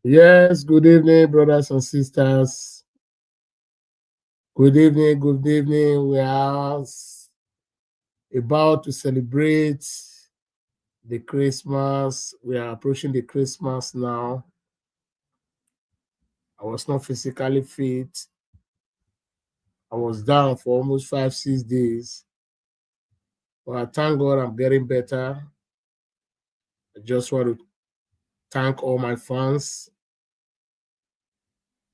Yes, good evening, brothers and sisters. Good evening, good evening. We are about to celebrate the Christmas. We are approaching the Christmas now. I was not physically fit. I was down for almost 5, 6 days. But I thank God I'm getting better. I just want to thank all my fans.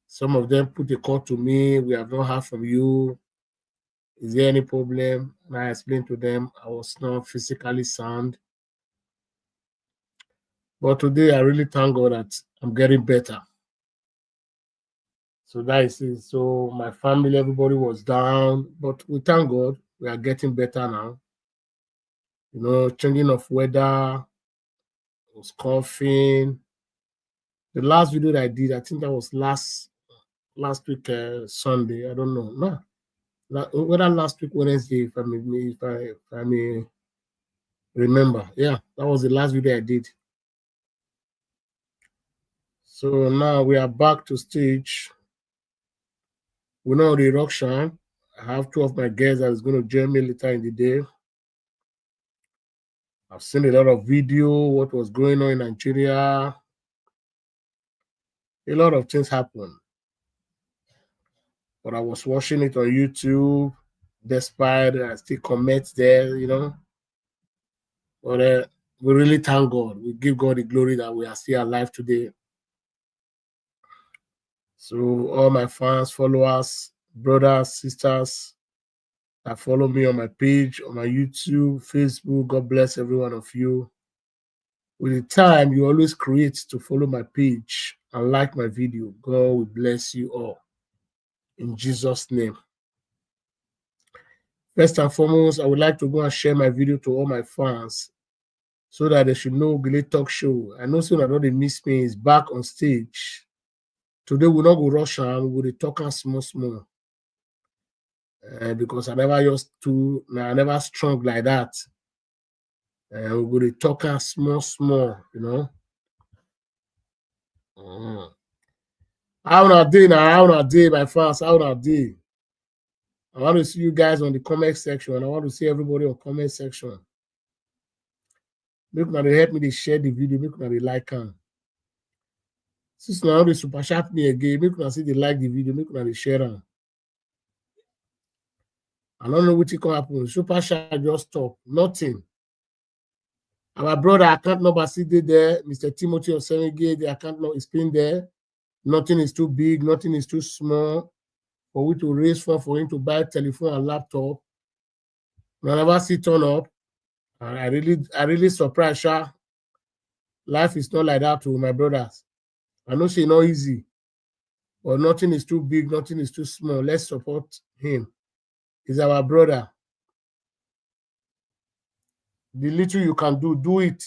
Some of them put a call to me. We have not heard from you. Is there any problem? And I explained to them I was not physically sound. But today I really thank God that I'm getting better. So that is it. So my family, everybody was down, but we thank God we are getting better now. Changing of weather, was coughing. The last video that I did, I think that was last week Sunday. I don't know. No, whether last week Wednesday, if I may remember. Yeah, that was the last video I did. So now we are back to stage. We know the eruption. I have two of my guests that is going to join me later in the day. I've seen a lot of video, what was going on in Nigeria. A lot of things happened. But I was watching it on YouTube, despite I still comment there. But we really thank God. We give God the glory that we are still alive today. So all my fans, followers, brothers, sisters that follow me on my page, on my YouTube, Facebook, God bless every one of you. With the time you always create to follow my page and like my video, God will bless you all. In Jesus' name. First and foremost, I would like to go and share my video to all my fans so that they should know Ogele Talk Show. I know soon I know they miss me is back on stage. Today we'll not go rush and we'll talk small. Because I never strong like that. We will talk small. How una dey now? How una dey, my fans? How una dey? I want to see you guys on the comment section. I want to see everybody on comment section. Make una dey help me to share the video. Make una dey like am. Since una dey super chat me again, make una see dey like the video. Make una dey share am. I don't know wetin come happen. Super chat just stop. Nothing. Our brother account number still dey there. Mr. Timothy Osemege, the account number is pinned there. Nothing is too big. Nothing is too small for we to raise for him to buy telephone and laptop. I never see turn up. I really surprised, Sha. Life is not like that to my brothers. I know it's not easy, but nothing is too big, nothing is too small. Let's support him. He's our brother. The little you can do, do it.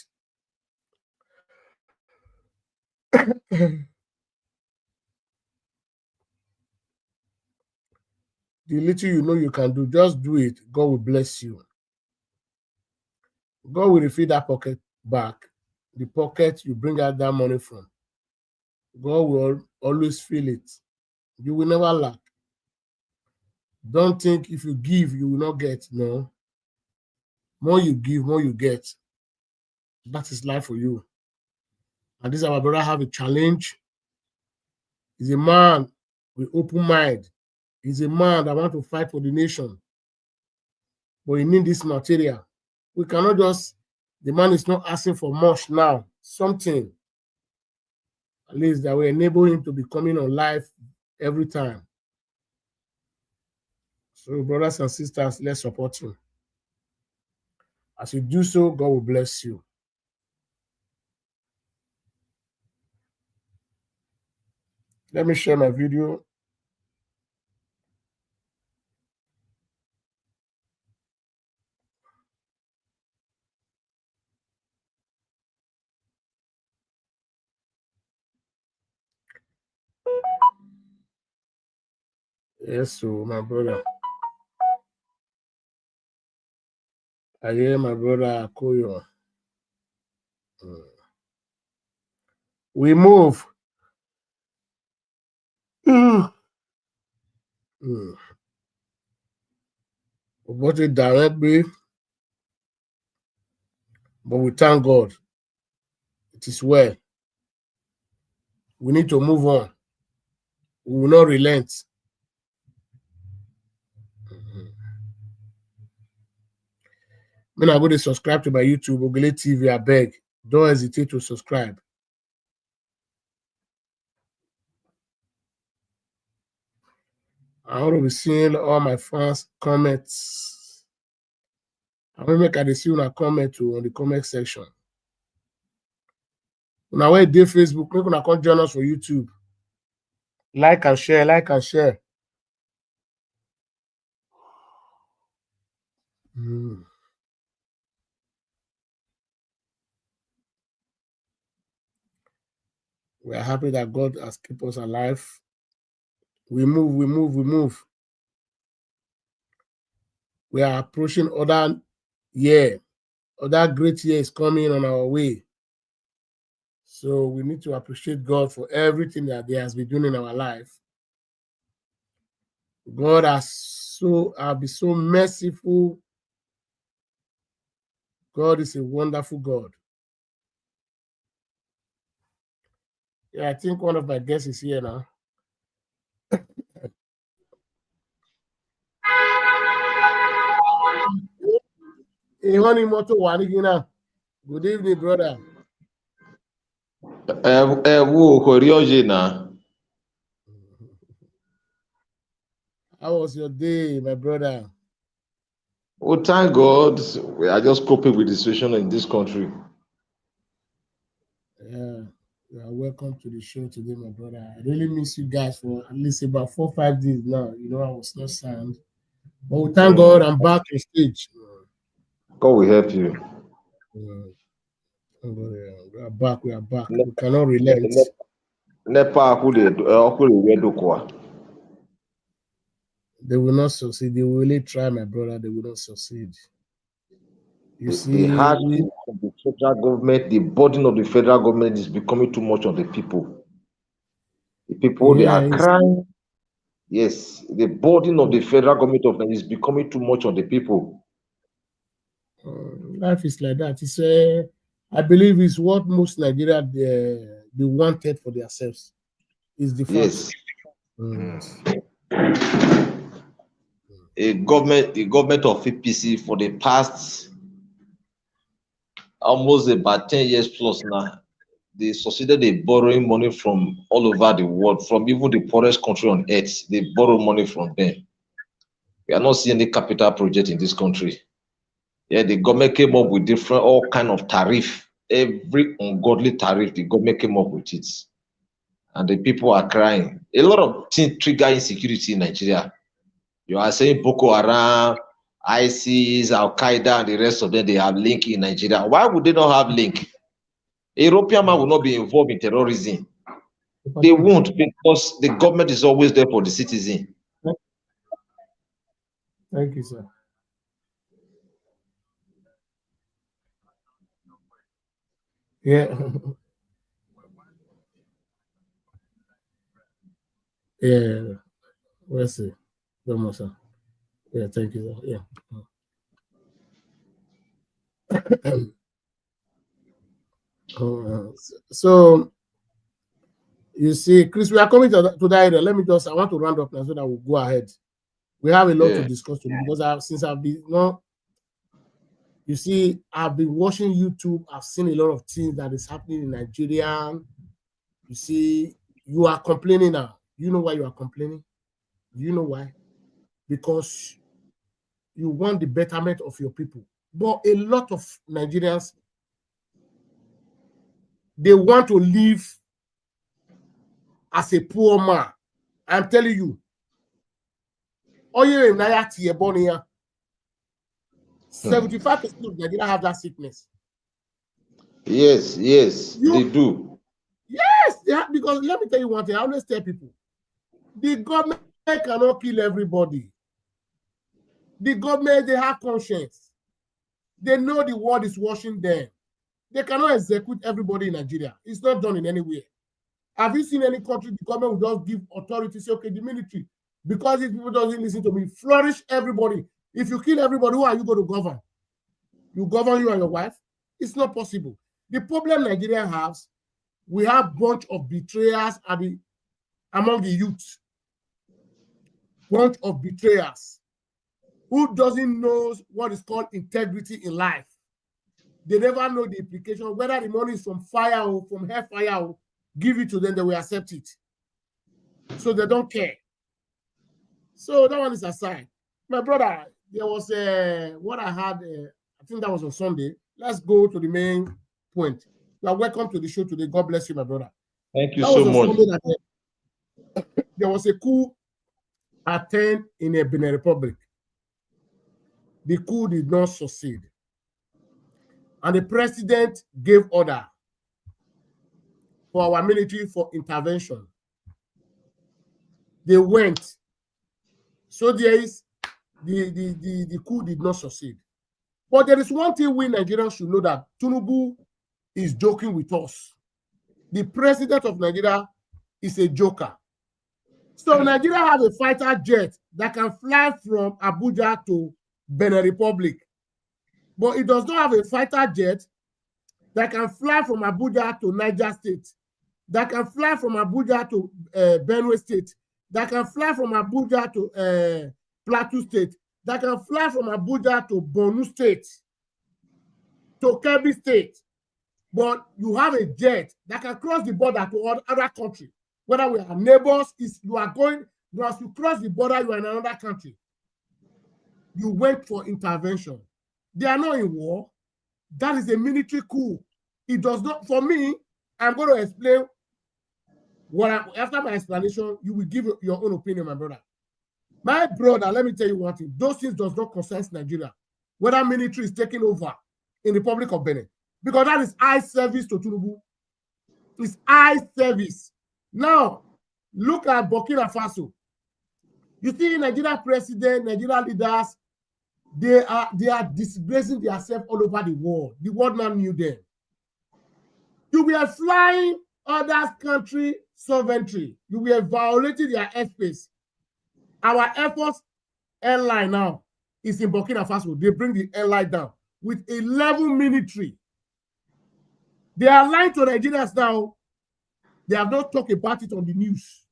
The little you know you can do, just do it. God will bless you. God will refill that pocket back. The pocket you bring out that money from. God will always fill it. You will never lack. Don't think if you give, you will not get. No. More you give, more you get. That is life for you. And this our brother have a challenge. He's a man with open mind. He's a man that want to fight for the nation. But he need this material. We cannot just, the man is not asking for much now. Something, at least, that will enable him to be coming on live every time. So, brothers and sisters, let's support him. As you do so, God will bless you. Let me share my video. Yes, so my brother. I hear my brother Akoyo. We move. What a direct way. But we thank God. It is well. We need to move on. We will not relent. When I go to subscribe to my YouTube, Ogele TV, I beg. Don't hesitate to subscribe. I want to be seeing all my fans' comments. I want to make a see una comment too on the comment section. Now, where dey Facebook, make una come join us for YouTube. Like and share, like and share. We are happy that God has kept us alive. We move, we move, we move. We are approaching other year. Other great year is coming on our way. So we need to appreciate God for everything that He has been doing in our life. God has been so merciful. God is a wonderful God. Yeah, I think one of my guests is here now. Good evening, brother. How was your day, my brother? Oh, thank God. We are just coping with the situation in this country. Yeah, you are welcome to the show today, my brother. I really miss you guys for at least about 4 or 5 days now. You know, I was not sound. But we thank God I'm back on stage. God will help you. We are back. We are back. We cannot relent. They will not succeed. They will really try, my brother. They will not succeed. You see, the hardship of the federal government, the burden of the federal government is becoming too much on the people. The people, they are crying. Yes, the burden of the federal government of Nigeria is becoming too much on the people. Life is like that. It's I believe it's what most Nigeria they wanted for themselves. Is the fact. Yes. The government of APC for the past almost about 10 years plus now, they succeeded in borrowing money from all over the world, from even the poorest country on earth. They borrow money from them. We are not seeing any capital project in this country. Yeah, the government came up with different, all kind of tariff. Every ungodly tariff, the government came up with it. And the people are crying. A lot of things trigger insecurity in Nigeria. You are saying Boko Haram, ISIS, Al Qaeda, and the rest of them, they have link in Nigeria. Why would they not have link? A European man will not be involved in terrorism. They won't, because the government is always there for the citizen. Thank you, sir. Yeah. Yeah. Let's see. One more, sir. Yeah, thank you, sir. Yeah. So you see, Chris, we are coming to that area. I want to round up now so that we'll go ahead. We have a lot to discuss today because since I've been, you see, I've been watching YouTube. I've seen a lot of things that is happening in Nigeria. You see, you are complaining now. You know why you are complaining? You know why? Because you want the betterment of your people. But a lot of Nigerians, they want to live as a poor man. I'm telling you. 75% of Nigeria have that sickness. Yes, they do. Yes, they have, because let me tell you one thing. I always tell people, the government cannot kill everybody. The government, they have conscience. They know the world is watching them. They cannot execute everybody in Nigeria. It's not done in any way. Have you seen any country the government will just give authority, say, okay, the military, because if people doesn't listen to me, flourish everybody. If you kill everybody, who are you going to govern? You govern you and your wife? It's not possible. The problem Nigeria has, we have bunch of betrayers among the youth. Bunch of betrayers who doesn't know what is called integrity in life. They never know the implication, whether the money is from fire or from hellfire, or give it to them, they will accept it. So they don't care. So that one is aside. My brother, there was what I had, I think that was on Sunday. Let's go to the main point. You are welcome to the show today. God bless you, my brother. Thank you so much. There was a coup at 10 in the Benin Republic. The coup did not succeed. And the president gave order for our military for intervention. They went. So there is the coup did not succeed. But there is one thing we Nigerians should know, that Tinubu is joking with us. The president of Nigeria is a joker. So Nigeria has a fighter jet that can fly from Abuja to Benin Republic. But it does not have a fighter jet that can fly from Abuja to Niger State, that can fly from Abuja to Benue State, that can fly from Abuja to Plateau State, that can fly from Abuja to Borno State, to Kebbi State. But you have a jet that can cross the border to other country. Whether we are neighbors, you are going, once you cross the border, you are in another country. You went for intervention. They are not in war. That is a military coup. It does not, for me, I'm going to explain after my explanation, you will give your own opinion, my brother. My brother, let me tell you one thing. Those things does not concern Nigeria. Whether military is taking over in the Republic of Benin. Because that is eye service to Tinubu. It's eye service. Now, look at Burkina Faso. You see, Nigeria president, Nigeria leaders, they are disgracing themselves all over the world. The world now knew them. You were flying other country sovereignty. You were violating their airspace. Our Air Force airline now is in Burkina Faso. They bring the airline down with 11 military. They are lying to Nigerians now. They have not talked about it on the news.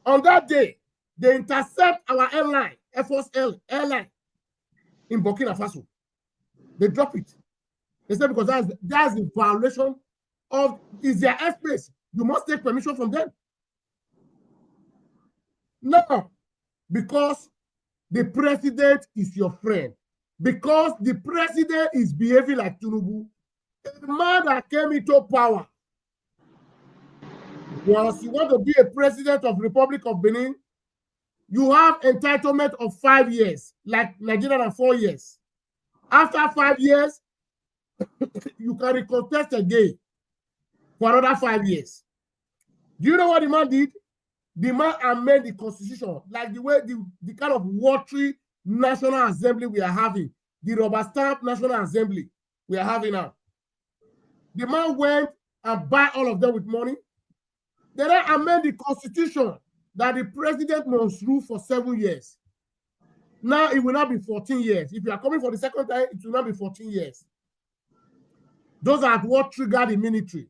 On that day, they intercept our airline, Air Force airline in Burkina Faso. They drop it. They say because that's a violation of their airspace. You must take permission from them. No, because the president is your friend. Because the president is behaving like Tinubu, a man that came into power. Once you want to be a president of Republic of Benin, you have entitlement of 5 years, like Nigeria and 4 years. After 5 years, you can recontest again for another 5 years. Do you know what the man did? The man amended the constitution, like the way the kind of watery National Assembly we are having, the rubber stamp National Assembly we are having now. The man went and bought all of them with money. Then I amend the constitution that the president must rule for 7 years. Now it will not be 14 years. If you are coming for the second time, it will not be 14 years. Those are what triggered the military.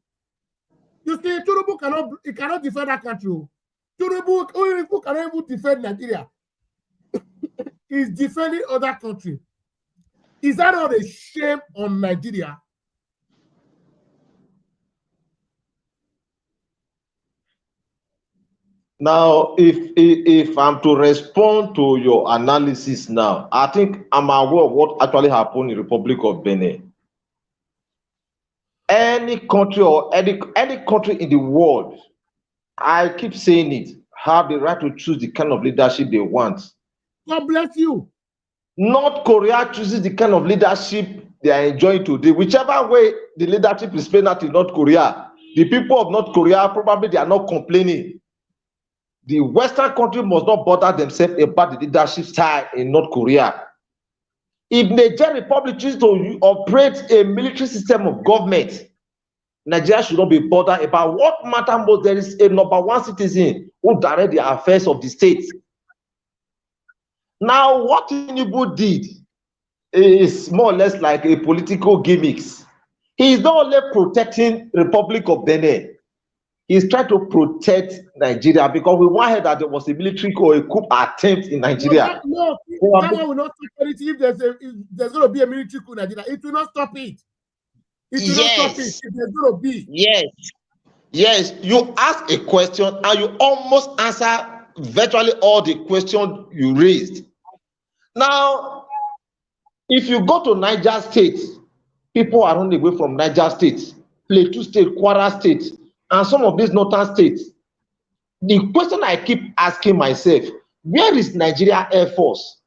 You see, Tinubu cannot defend that country. Tinubu cannot even defend Nigeria. He's defending other countries. Is that not a shame on Nigeria? Now, if I'm to respond to your analysis now, I think I'm aware of what actually happened in the Republic of Benin. Any country or any country in the world, I keep saying it, have the right to choose the kind of leadership they want. God bless you. North Korea chooses the kind of leadership they are enjoying today. Whichever way the leadership is playing out in North Korea, the people of North Korea probably they are not complaining. The Western country must not bother themselves about the leadership style in North Korea. If Niger Republic chooses to operate a military system of government, Nigeria should not be bothered about what matter most. There is a number one citizen who direct the affairs of the state. Now, what Tinubu did is more or less like a political gimmicks. He is not only protecting Republic of Benin, he is trying to protect Nigeria, because we wanted that there was a military coup or a coup attempt in Nigeria. No, that one will not stop anything. If there's going to be a military coup in Nigeria, it will not stop it. It will not stop it. If there's going to be. Yes, you ask a question and you almost answer virtually all the questions you raised. Now, if you go to Niger State, people are running away from Niger State, Plateau State, Kwara State, and some of these northern states. The question I keep asking myself, where is Nigeria Air Force?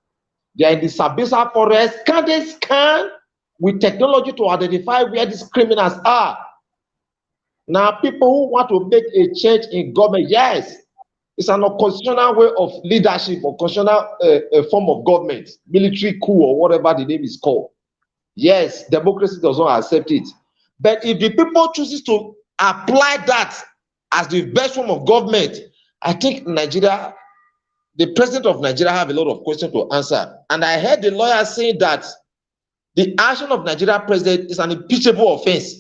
They are in the Sambisa forest. Can they scan with technology to identify where these criminals are? Now, people who want to make a change in government, yes, it's an unconstitutional way of leadership or constitutional form of government, military coup or whatever the name is called. Yes, democracy does not accept it. But if the people chooses to apply that as the best form of government, I think Nigeria, the president of Nigeria, have a lot of questions to answer. And I heard the lawyer saying that the action of Nigeria president is an impeachable offense.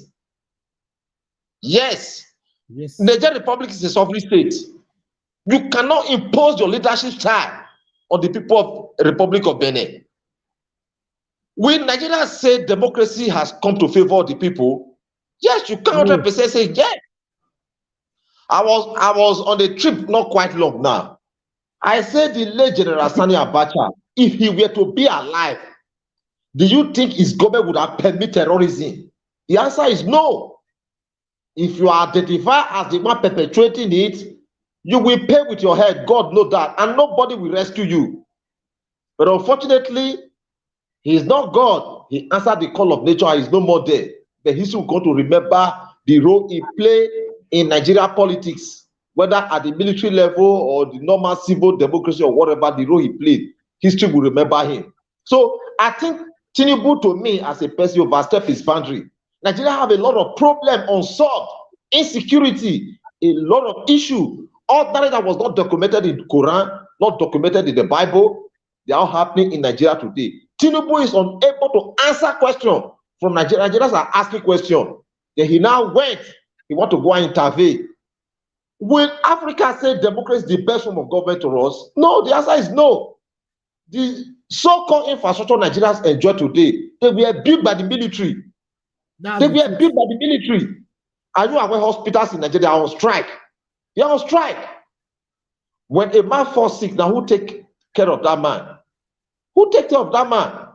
Yes. Nigeria Republic is a sovereign state. You cannot impose your leadership style on the people of Republic of Benin. When Nigeria said democracy has come to favor the people, yes, you can 100% say yes. I was on a trip not quite long now. I said the late General Sani Abacha, if he were to be alive, do you think his government would have permitted terrorism? The answer is no. If you are identified as the one perpetrating it, you will pay with your head. God knows that, and nobody will rescue you. But unfortunately, he is not God. He answered the call of nature. He is no more there. But history will going to remember the role he played in Nigeria politics, whether at the military level or the normal civil democracy or whatever the role he played. History will remember him. So I think Tinubu, to me, as a person, overstepped his boundary. Nigeria have a lot of problems unsolved, insecurity, a lot of issues. All that was not documented in the Quran, not documented in the Bible, they are happening in Nigeria today. Tinubu is unable to answer questions from Nigeria. Nigerians are asking questions. Then he now went, he want to go and intervene. Will Africa say democracy is the best form of government to us? No, the answer is no. The so-called infrastructure Nigerians enjoy today, they were built by the military. They were built by the military. Are you aware hospitals in Nigeria are on strike? They are on strike. When a man falls sick, now who take care of that man? Who take care of that man?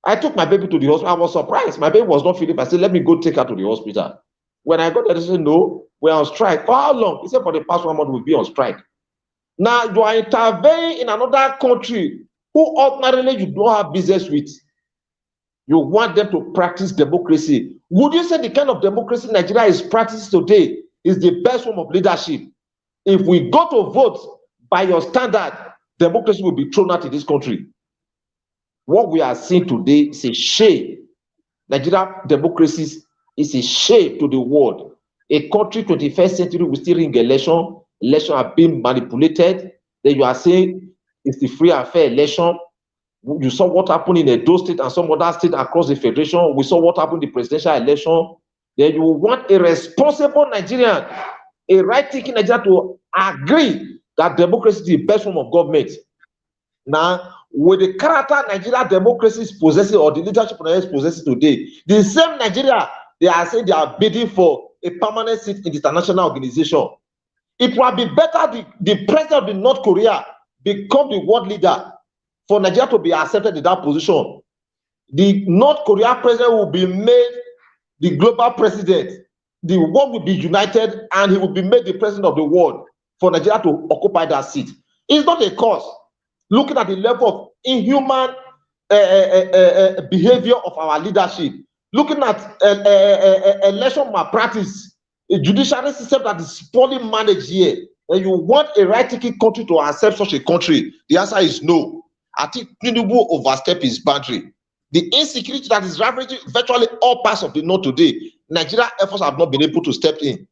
I took my baby to the hospital. I was surprised. My baby was not feeling. I said, let me go take her to the hospital. When I got there, they said, no, we're on strike. For how long? He said, for the past 1 month, we'll be on strike. Now, you are intervening in another country who ordinarily you don't have business with. You want them to practice democracy. Would you say the kind of democracy Nigeria is practicing today is the best form of leadership? If we go to vote by your standard, democracy will be thrown out in this country. What we are seeing today is a shame. Nigeria democracy is a shame to the world. A country 21st century will still ring election. Elections are being manipulated. Then you are saying it's the free and fair election. You saw what happened in Edo State and some other states across the federation. We saw what happened in the presidential election. Then you want a responsible Nigerian, a right-thinking Nigerian to agree that democracy is the best form of government. Now, with the character Nigeria democracy is possessing or the leadership Nigeria is possessing today, the same Nigeria, they are saying they are bidding for a permanent seat in the international organization. It would be better the president of the North Korea become the world leader for Nigeria to be accepted in that position. The North Korea president will be made the global president. The world will be united and he will be made the president of the world for Nigeria to occupy that seat. It's not a cause. Looking at the level of inhuman behavior of our leadership, looking at election malpractice, a judiciary system that is poorly managed here, and you want a right-thinking country to accept such a country, the answer is no. I think Tinubu overstepped his boundary. The insecurity that is ravaging virtually all parts of the north today, Nigeria efforts have not been able to step in.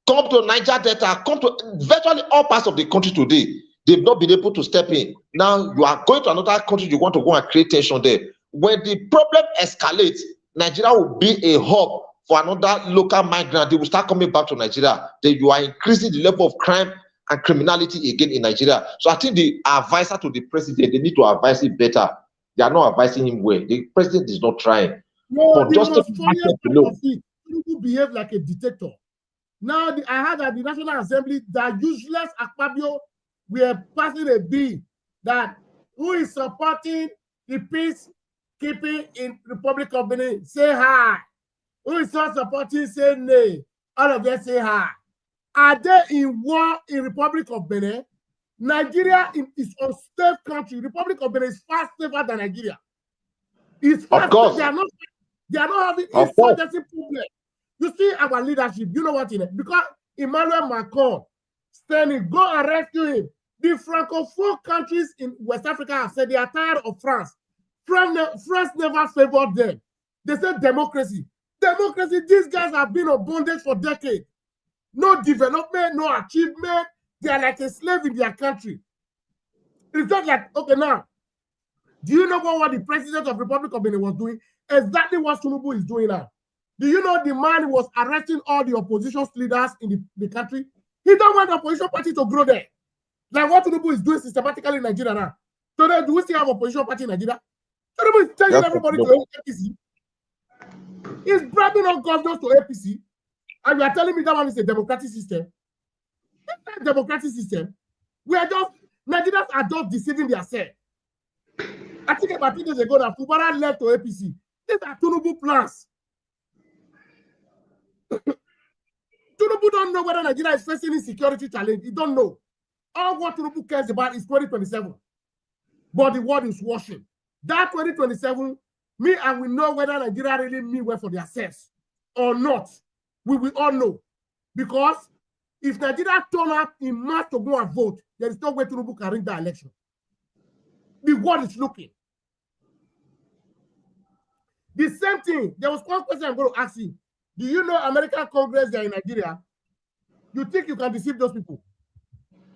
Come to Niger Delta, come to virtually all parts of the country today. They've not been able to step in. Now you are going to another country, you want to go and create tension there. When the problem escalates, Nigeria will be a hub for another local migrant. They will start coming back to Nigeria. Then you are increasing the level of crime and criminality again in Nigeria. So I think the advisor to the president, they need to advise him better. They are not advising him well. The president is not trying. No, the just most funniest part of it, people behave like a dictator. Now, I heard that the National Assembly, that useless Akpabio, were passing a bill that who is supporting the peacekeeping in Republic of Benin, say hi. Who is not supporting, say nay. All of them say hi. Are they in war in Republic of Benin? Nigeria is a safe country. Republic of Benin is far safer than Nigeria. It's far, of course. They are not having insurgency problem. You see our leadership, you know what in it? Because Emmanuel Macron standing, go and rescue him. The Francophone countries in West Africa have said they are tired of France. France never favored them. They said democracy. Democracy, these guys have been on bondage for decades. No development, no achievement. They are like a slave in their country. It's just like, okay, now, do you know what the president of the Republic of Benin was doing? Exactly what Tinubu is doing now. Do you know the man was arresting all the opposition leaders in the country? He don't want the opposition party to grow there. Like what Tinubu is doing systematically in Nigeria now. So then, do we still have opposition party in Nigeria? Tinubu is telling everybody to APC. He's bribing all governors to APC. And you are telling me that one is a democratic system? It's not a democratic system. Nigerians are just deceiving themselves. I think about 2 days ago that Fubara left to APC. These are Tinubu plans. Tinubu don't know whether Nigeria is facing insecurity challenge. He don't know. All what Tinubu cares about is 2027. But the world is washing. That 2027, me and we know whether Nigeria really mean well for themselves or not. We will all know. Because if Nigeria turn up in March to go and vote, there is no way Tinubu can ring the election. The world is looking. The same thing. There was one question I'm going to ask you. Do you know American Congress, they are in Nigeria? You think you can deceive those people?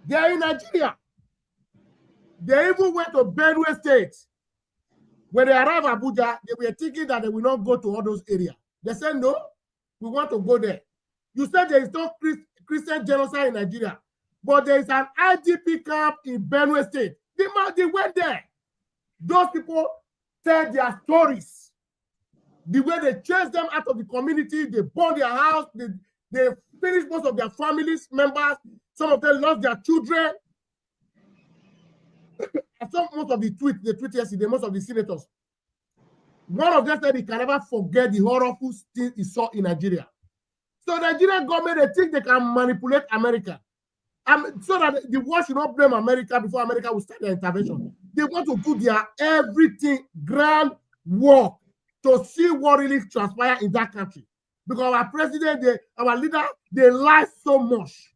They are in Nigeria. They even went to Benue State. When they arrived at Abuja, they were thinking that they will not go to all those areas. They said, no, we want to go there. You said there is no Christian genocide in Nigeria, but there is an IDP camp in Benue State. They went there. Those people tell their stories. The way they chased them out of the community, they burned their house, they finished most of their families members. Some of them lost their children. I saw most of the tweet yesterday, most of the senators. One of them said he can never forget the horrible thing he saw in Nigeria. So the Nigerian government, they think they can manipulate America. So that the world should not blame America before America will start their intervention. They want to do their everything grand work to see what really transpires in that country. Because our president, our leader, they lie so much.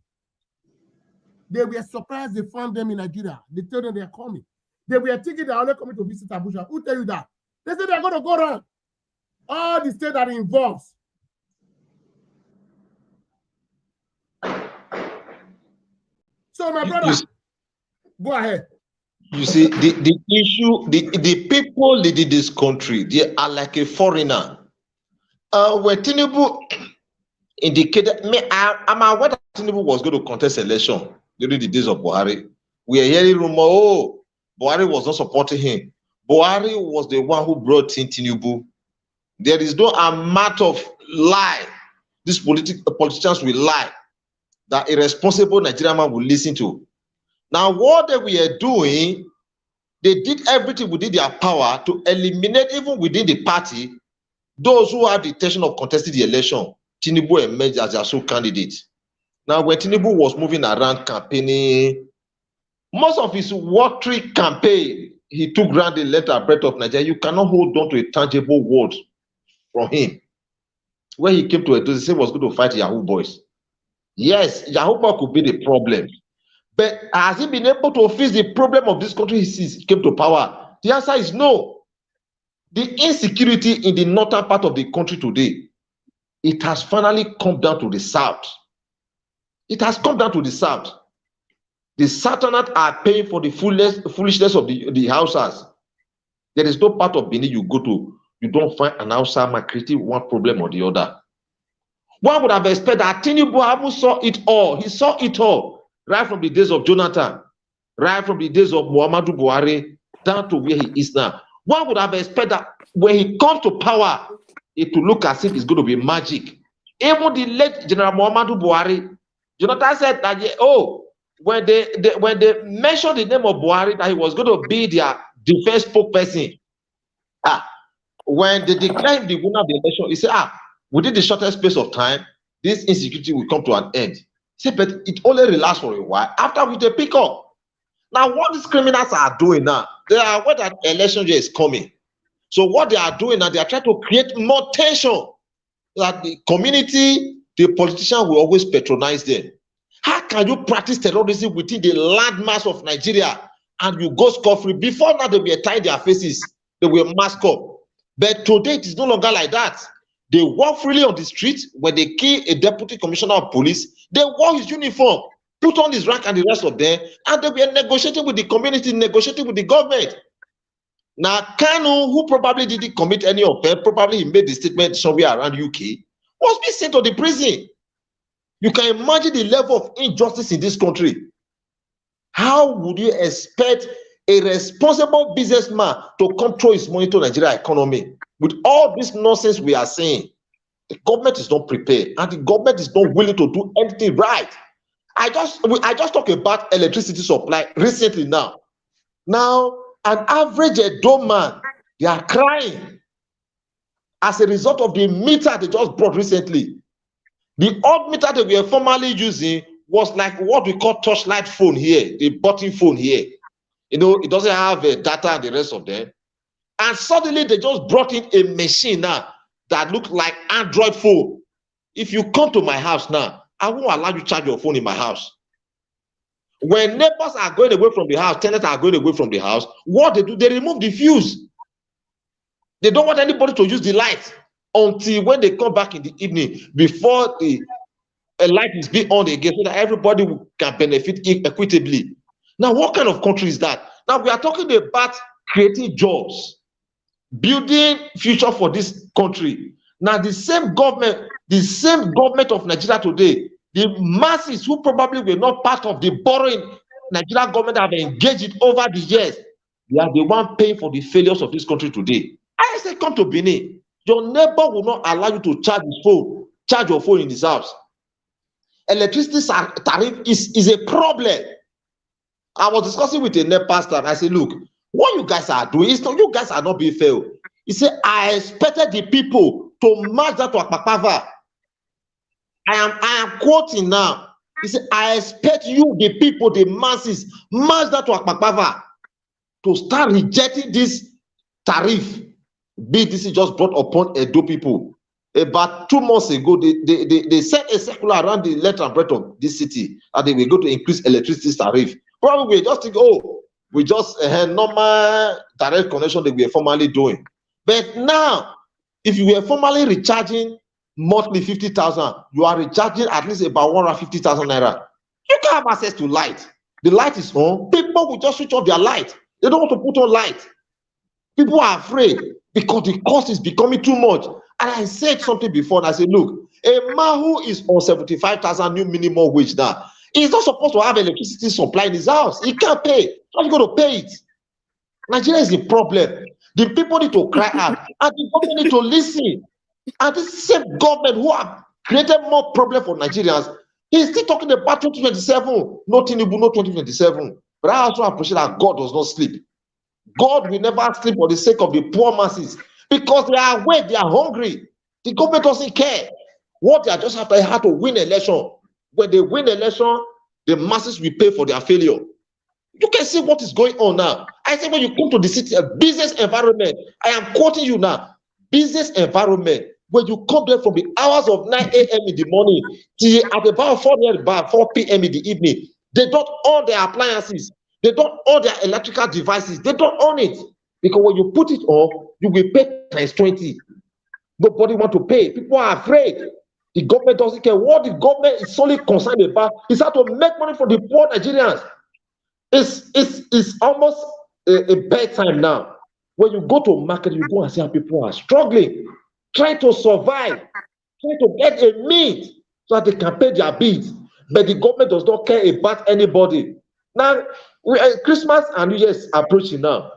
They were surprised they found them in Nigeria. They told them they are coming. They were thinking they are only coming to visit Abuja. Who tell you that? They said they are going to go around all the states that are involved. So my brother, go ahead. You see, the issue, the people leading this country, they are like a foreigner. When Tinubu indicated, I'm aware that Tinubu was going to contest election during the days of Buhari. We are hearing rumor, oh, Buhari was not supporting him. Buhari was the one who brought in Tinubu. There is no amount of lie. These politicians will lie that a responsible Nigerian man will listen to. Now, what they were doing, they did everything within their power to eliminate, even within the party, those who had the intention of contesting the election. Tinubu emerged as their sole candidate. Now, when Tinubu was moving around campaigning, most of his watery campaign, he took ground the length and breadth of Nigeria. You cannot hold on to a tangible word from him. When he came to it, he said he was going to fight Yahoo boys. Yes, Yahoo boy could be the problem. But has he been able to fix the problem of this country since he came to power? The answer is no. the insecurity in the northern part of the country today, it has finally come down to the south. It has come down to the south. The Southerners are paying for the foolishness of the Hausas. There is no part of Benin you go to, you don't find an Hausa man creating one problem or the other. One would have expected that Tinubu saw it all. He saw it all, right from the days of Jonathan, right from the days of Muhammadu Buhari, down to where he is now. One would have expected that when he comes to power, it will look as if it's going to be magic. Even the late General Muhammadu Buhari, Jonathan said that, when they mentioned the name of Buhari, that he was going to be their defense spokesperson. When they declared the winner of the election, he said, within the shortest space of time, this insecurity will come to an end. He said, but it only lasts for a while. After we pick up. Now, what these criminals are doing now, they are aware that election year is coming. So what they are doing now, they are trying to create more tension. That the community, the politician will always patronize them. How can you practice terrorism within the landmass of Nigeria and you go scot-free? Before now, they were tying their faces, they were masked up. But today, it is no longer like that. They walk freely on the street. When they kill a deputy commissioner of police, they wore his uniform, put on his rank and the rest of them, and they were negotiating with the community, negotiating with the government. Now, Kanu, who probably didn't commit any offense, probably he made the statement somewhere around UK, was being sent to the prison. You can imagine the level of injustice in this country. How would you expect a responsible businessman to control his money to Nigeria economy? With all this nonsense we are saying, the government is not prepared and the government is not willing to do anything right. I just talked about electricity supply recently now. Now, an average Edo man, they are crying as a result of the meter they just brought recently. The old meter that we were formerly using was like what we call touchlight phone here, the button phone here. You know, it doesn't have data and the rest of them. And suddenly they just brought in a machine now that looks like Android phone. If you come to my house now, I won't allow you to charge your phone in my house. When neighbors are going away from the house, tenants are going away from the house, what they do, they remove the fuse. They don't want anybody to use the light until when they come back in the evening, before the light is being on again, so that everybody can benefit equitably. Now, what kind of country is that? Now, we are talking about creating jobs, building future for this country. Now, the same government of Nigeria today, the masses who probably were not part of the borrowing Nigerian government have engaged it over the years, they are the one paying for the failures of this country today. I say, come to Benin. Your neighbor will not allow you to charge your phone in his house. Electricity tariff is a problem. I was discussing with a NEP pastor and I said, look, what you guys are doing, you guys are not being fair. He said, I expected the people to march that to Akpakpava. I am quoting now. He said, I expect you, the people, the masses, march that to Akpakpava to start rejecting this tariff. BDC just brought upon Edo people. About 2 months ago, they sent a circular around the length and breadth of this city that they were going to increase electricity tariff. Probably we just think, we just had normal direct connection that we were formerly doing. But now, if you were formerly recharging monthly 50,000, you are recharging at least about 150,000 naira. You can't have access to light. The light is on. People will just switch off their light. They don't want to put on light. People are afraid because the cost is becoming too much. And I said something before, and I said, look, a man who is on 75,000 new minimum wage now, he's not supposed to have electricity supply in his house. He can't pay. How's he going to pay it? Nigeria is a problem. The people need to cry out, and the government need to listen. And this same government who have created more problem for Nigerians, he's still talking about 2027. No Tinubu, no 2027. But I also appreciate that God does not sleep. God will never sleep for the sake of the poor masses, because they are awake, they are hungry. The government doesn't care. What they are just after, they have to win election. When they win election, the masses will pay for their failure. You can see what is going on now. I say when you come to the city, a business environment, I am quoting you now, business environment, when you come there from the hours of 9 a.m. in the morning till at about 4 p.m. in the evening, they don't own their appliances. They don't own their electrical devices. They don't own it. Because when you put it on, you will pay times 20. Nobody want to pay. People are afraid. The government doesn't care. What the government is solely concerned about is how to make money for the poor Nigerians. It's almost a bedtime now. When you go to market, you go and see how people are struggling, trying to survive, trying to get a meat so that they can pay their bills. But the government does not care about anybody. Now, Christmas and New Year's approaching now.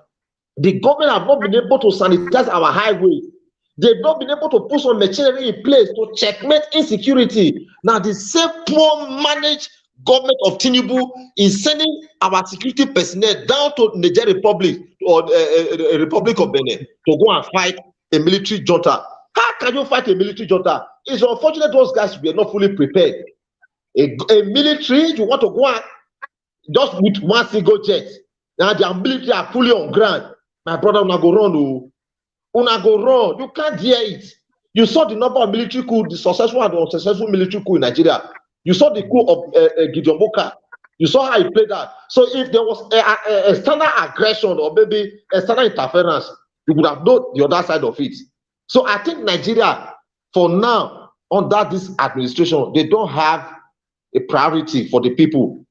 The government have not been able to sanitize our highways. They've not been able to put some machinery in place to checkmate insecurity. Now, the same poor managed government of Tinubu is sending our security personnel down to Niger Republic or Republic of Benin to go and fight a military junta. How can you fight a military junta? It's unfortunate those guys were not fully prepared. A military, you want to go and just with one single jet. Now their military are fully on ground. My brother, una go run. Una go run. You can't hear it. You saw the number of military coup, the successful and unsuccessful military coup in Nigeria. You saw the coup of Gideon Boka. You saw how he played that. So if there was a standard aggression or maybe a standard interference, you would have known the other side of it. So I think Nigeria, for now, under this administration, they don't have a priority for the people.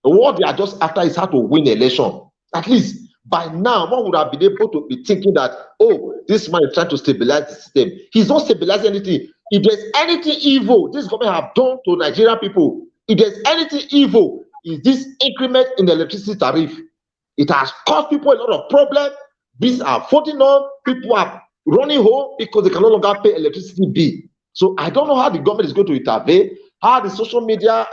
What they are just after is how to win election. At least by now, one would have been able to be thinking that, oh, this man is trying to stabilize the system. He's not stabilizing anything. If there's anything evil this government have done to Nigerian people, if there's anything evil, is this increment in the electricity tariff. It has caused people a lot of problems. Bills are floating on. People are running home because they can no longer pay electricity bill. So I don't know how the government is going to intervene, how the social media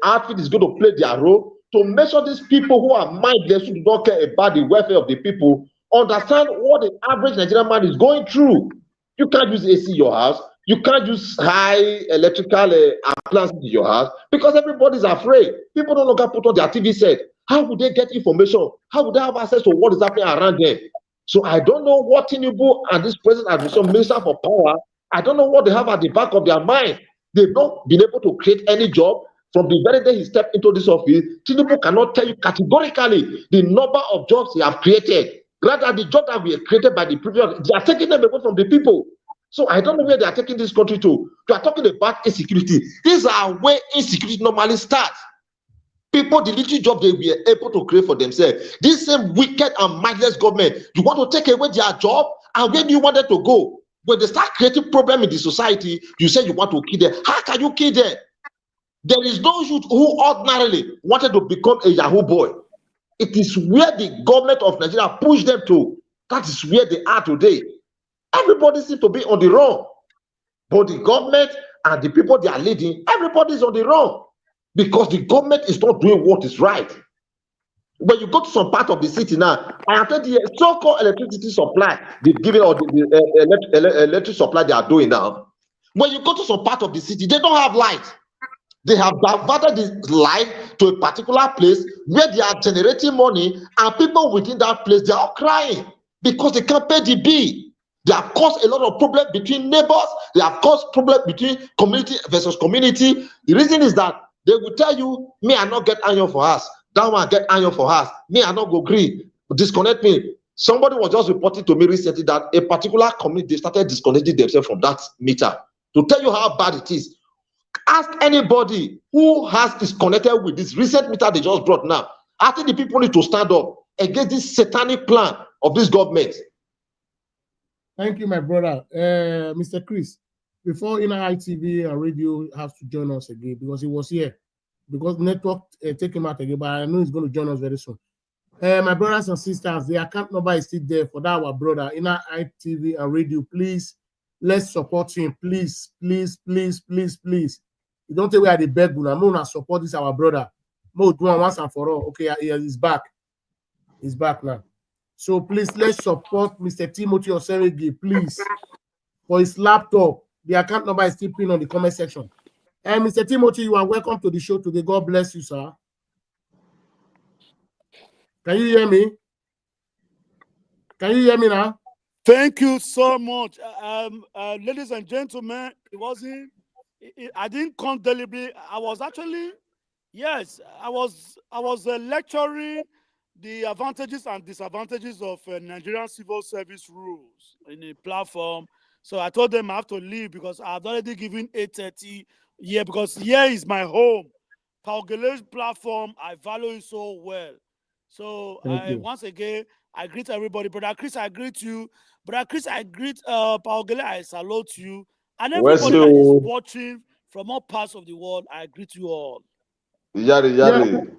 outfit is going to play their role to make sure these people who are mindless, who do not care about the welfare of the people, understand what the average Nigerian man is going through. You can't use AC in your house. You can't use high electrical appliances in your house because everybody's afraid. People no longer put on their TV set. How would they get information? How would they have access to what is happening around them? So I don't know what Tinubu and this president administration minister for power, I don't know what they have at the back of their mind. They've not been able to create any job. From the very day he stepped into this office, Tinubu cannot tell you categorically the number of jobs he has created. Rather, the jobs that were created by the previous, they are taking them away from the people. So I don't know where they are taking this country to. They are talking about insecurity. These are where insecurity normally starts. People, the little job they were able to create for themselves. This same wicked and mindless government, you want to take away their job, and where do you want them to go? When they start creating problems in the society, you say you want to kill them. How can you kill them? There is no youth who ordinarily wanted to become a Yahoo boy. It is where the government of Nigeria pushed them to. That is where they are today. Everybody seems to be on the run. But the government and the people they are leading, everybody is on the run. Because the government is not doing what is right. When you go to some part of the city now, I have the so-called electricity supply they've given, or the electric supply they are doing now. When you go to some part of the city, they don't have light. They have diverted the light to a particular place where they are generating money, and people within that place, they are crying because they can't pay the bill. They have caused a lot of problems between neighbors. They have caused problems between community versus community. The reason is that they will tell you, me, I not get iron for us. That one get iron for us. Me, I not go green. Disconnect me. Somebody was just reporting to me recently that a particular community started disconnecting themselves from that meter. To tell you how bad it is, ask anybody who is connected with this recent meter they just brought now. I think the people need to stand up against this satanic plan of this government. Thank you, my brother. Mr. Chris, before ITV and radio has to join us again because he was here. Because network take him out again, but I know he's going to join us very soon. My brothers and sisters, the account number is still there for that our brother ITV and radio. Please, let's support him. Please, please, please, please, please. You don't take away the beg. I'm going to support this our brother. Mo do one once and for all. Okay, he's back. He's back now. So please, let's support Mr. Timothy Oserege, please, for his laptop. The account number is still pinned on the comment section. And Mr. Timothy, you are welcome to the show today. God bless you, sir. Can you hear me? Can you hear me now? Thank you so much. Ladies and gentlemen, I didn't come deliberately. I was actually, yes, I was lecturing the advantages and disadvantages of Nigerian civil service rules in a platform. So I told them I have to leave because I've already given 8:30 here, because here is my home. Paogele's platform, I value it so well. So once again, I greet everybody. Brother Chris, I greet you. Brother Chris, I greet Paogele, I salute you. And everybody that is watching from all parts of the world, I greet you all. Yari.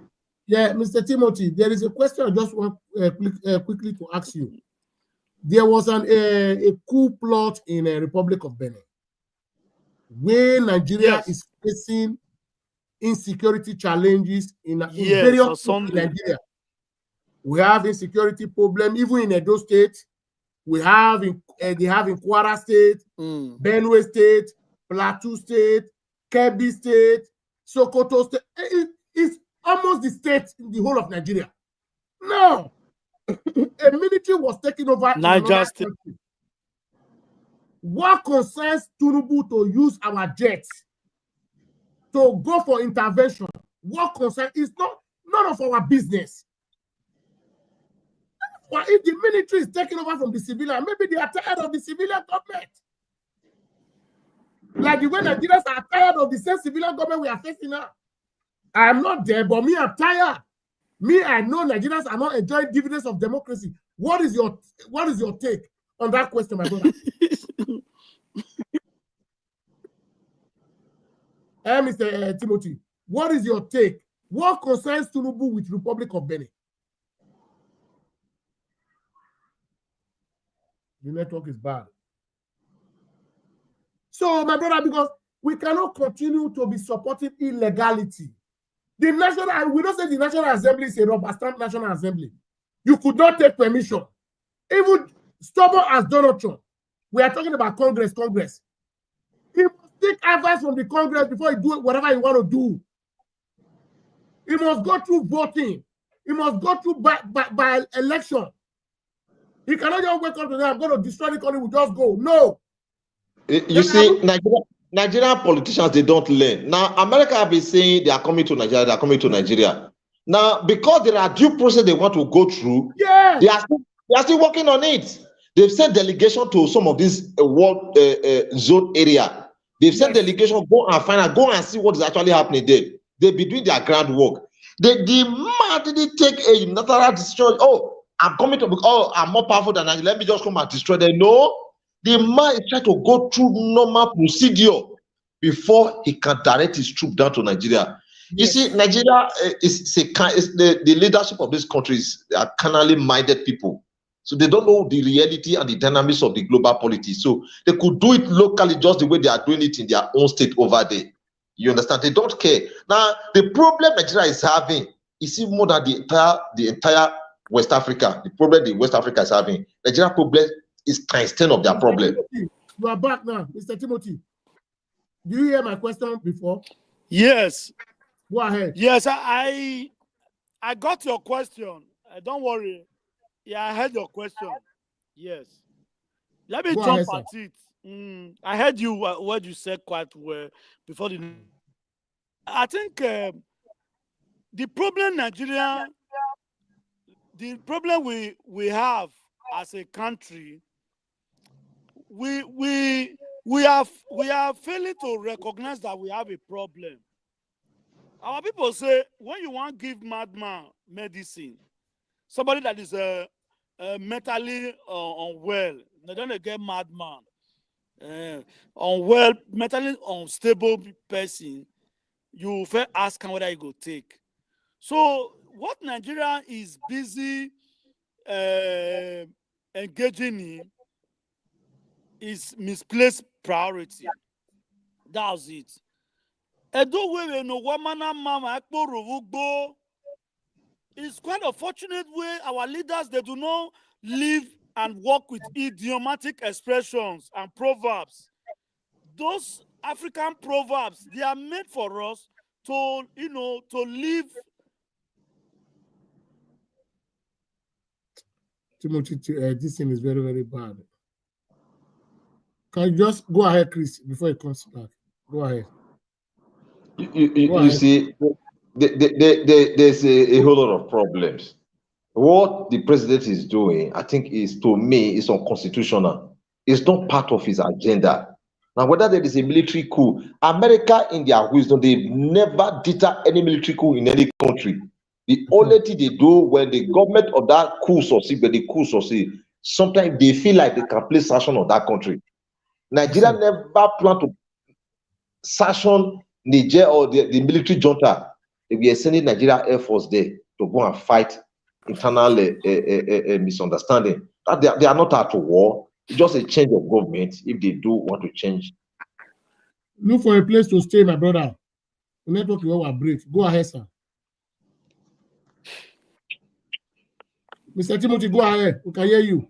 Yeah, Mr. Timothy, there is a question I just want quickly to ask you. There was a coup plot in the Republic of Benin, where Nigeria is facing insecurity challenges in various parts of Nigeria. We have insecurity problem even in Edo State. We have they have in Kwara State, Benue State, Plateau State, Kebbi State, Sokoto State. It's almost the state in the whole of Nigeria. Now, a military was taken over Niger State. What concerns Tinubu to use our jets to go for intervention? What concerns is none of our business. But if the military is taking over from the civilian, maybe they are tired of the civilian government. Like the way Nigerians are tired of the same civilian government we are facing now. I am not there, but me, I'm tired. Me, I know Nigerians are not enjoying dividends of democracy. What is your take on that question, my brother? Mr. Timothy, what is your take? What concerns Tinubu with Republic of Benin? The network is bad. So, my brother, because we cannot continue to be supporting illegality. We don't say the National Assembly is a rubber stamp National Assembly. You could not take permission. Even stubborn as Donald Trump. We are talking about Congress. He must take advice from the Congress before he do whatever he want to do. He must go through voting. He must go through by election. He cannot just wake up today, I'm going to destroy the country, we just go. No. You see, Nigerian politicians, they don't learn. Now, America have been saying they are coming to Nigeria. Now, because there are due process they want to go through, they are still working on it. They've sent delegation to some of these world zone area. They've sent delegation, go and see what is actually happening there. They'll be doing their groundwork. The man didn't take a natural decision. Oh, I'm coming to, I'm more powerful than Nigeria. Let me just come and destroy them. No. The man is trying to go through normal procedure before he can direct his troops down to Nigeria. You see, Nigeria is the leadership of this country are carnally minded people. So they don't know the reality and the dynamics of the global politics. So they could do it locally just the way they are doing it in their own state over there. You understand? They don't care. Now, the problem Nigeria is having is even more than the entire West Africa. The problem the West Africa is having. Nigeria problem is times 10 of their problem. You are back now, Mr. Timothy. Do you hear my question before? Yes. Go ahead. Yes, I got your question. Don't worry. Yeah, I heard your question. Yes. Let me jump at it. I heard you what you said quite well before the. I think the problem Nigeria, the problem we have as a country, we are failing to recognize that we have a problem. Our people say when you want to give madman medicine, somebody that is mentally unwell, they don't get madman. Unwell, mentally unstable person, you first ask him whether he go take. So what Nigeria is busy engaging in is misplaced priority. That's it. It's quite a fortunate way our leaders, they do not live and work with idiomatic expressions and proverbs. Those African proverbs, they are made for us to, to live. Timothy, this thing is very, very bad. Can you just go ahead, Chris, before it comes back? Go ahead. You see, there's a whole lot of problems. what the president is doing, I think, is, to me, is unconstitutional. It's not part of his agenda. Now, whether there is a military coup, America, in their wisdom, they've never deter any military coup in any country. The only thing they do when the government of that coup succeed, when the coup succeed, sometimes they feel like they can place sanction on that country. Nigeria never plan to sanction Niger or the military junta. We are sending Nigeria Air Force there to go and fight internal misunderstanding. That they are not at war. It's just a change of government if they do want to change. Look for a place to stay, my brother. The network will break. Go ahead, sir. Mr. Timothy, go ahead. We can hear you.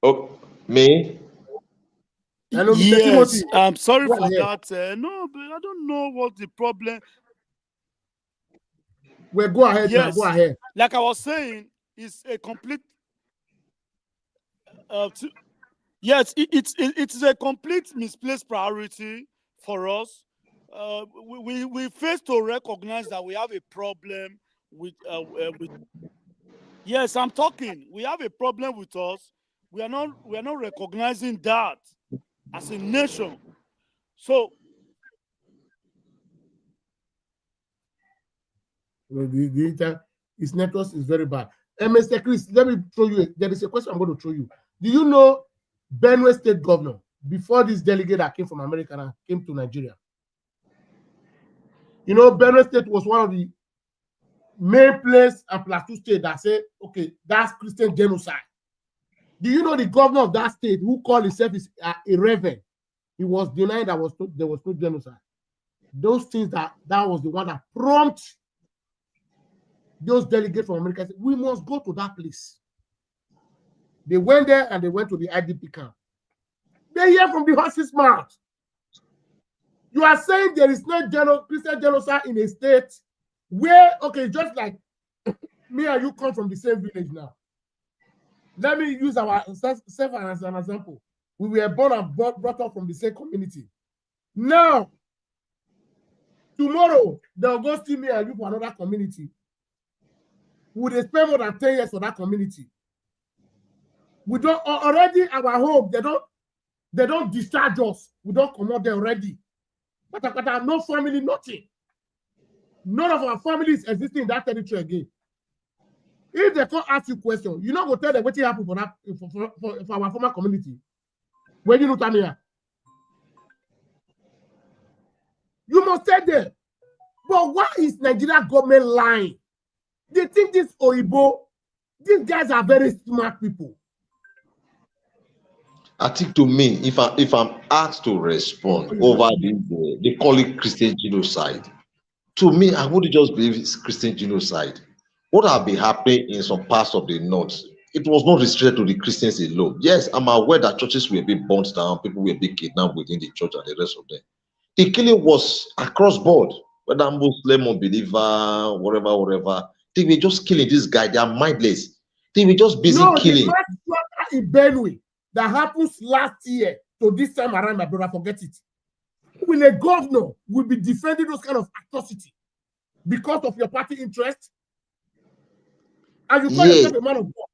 Oh, me? Hello, Mr. Yes, Timothy. I'm sorry Go for ahead. that. No, but I don't know what the problem. Well, go ahead now. Yes, Go ahead. like I was saying, it's a complete. Yes, it's a complete misplaced priority for us. We face to recognize that we have a problem with. Yes, I'm talking. We have a problem with us. We are not recognizing that as a nation. So His network is very bad. Mr. Chris, let me throw you. There is a question I'm going to throw you. Do you know Benue State Governor, before this delegate that came from America and came to Nigeria? You know, Benue State was one of the main place and Plateau State that said, okay, that's Christian genocide. Do you know the governor of that state, who called himself a reverend, he was denying that there was no genocide? Those things that was the one that prompted those delegates from America said, we must go to that place. They went there and they went to the IDP camp. They hear from the horse's mouth. You are saying there is no Christian genocide in a state where, okay, just like me and you come from the same village now. Let me use ourselves as an example. We were born and brought up from the same community. Now, tomorrow, they'll go see me and you for another community. Would they spend more than 10 years for that community? We don't already our home, they don't discharge us. We don't come out there already. But no family, nothing. None of our families existing in that territory again. If they can't ask you question, you're not going to tell them what happened for that for our former community. When you know Tamia, you must tell them. But why is Nigeria government lying? They think this Oyibo, these guys are very smart people. I think, to me, if I'm asked to respond over they call it Christian genocide. To me, I wouldn't just believe it's Christian genocide. What have been happening in some parts of the north, it was not restricted to the Christians alone. Yes, I'm aware that churches were being burnt down, people were being kidnapped within the church and the rest of them. The killing was across board, whether Muslim or believer, whatever. They were just killing this guy. They are mindless. They were just busy killing. The mass slaughter in Benue that happens last year to this time around, my brother, forget it. Will a governor will be defending those kind of atrocity because of your party interest? And you call yourself a man of God?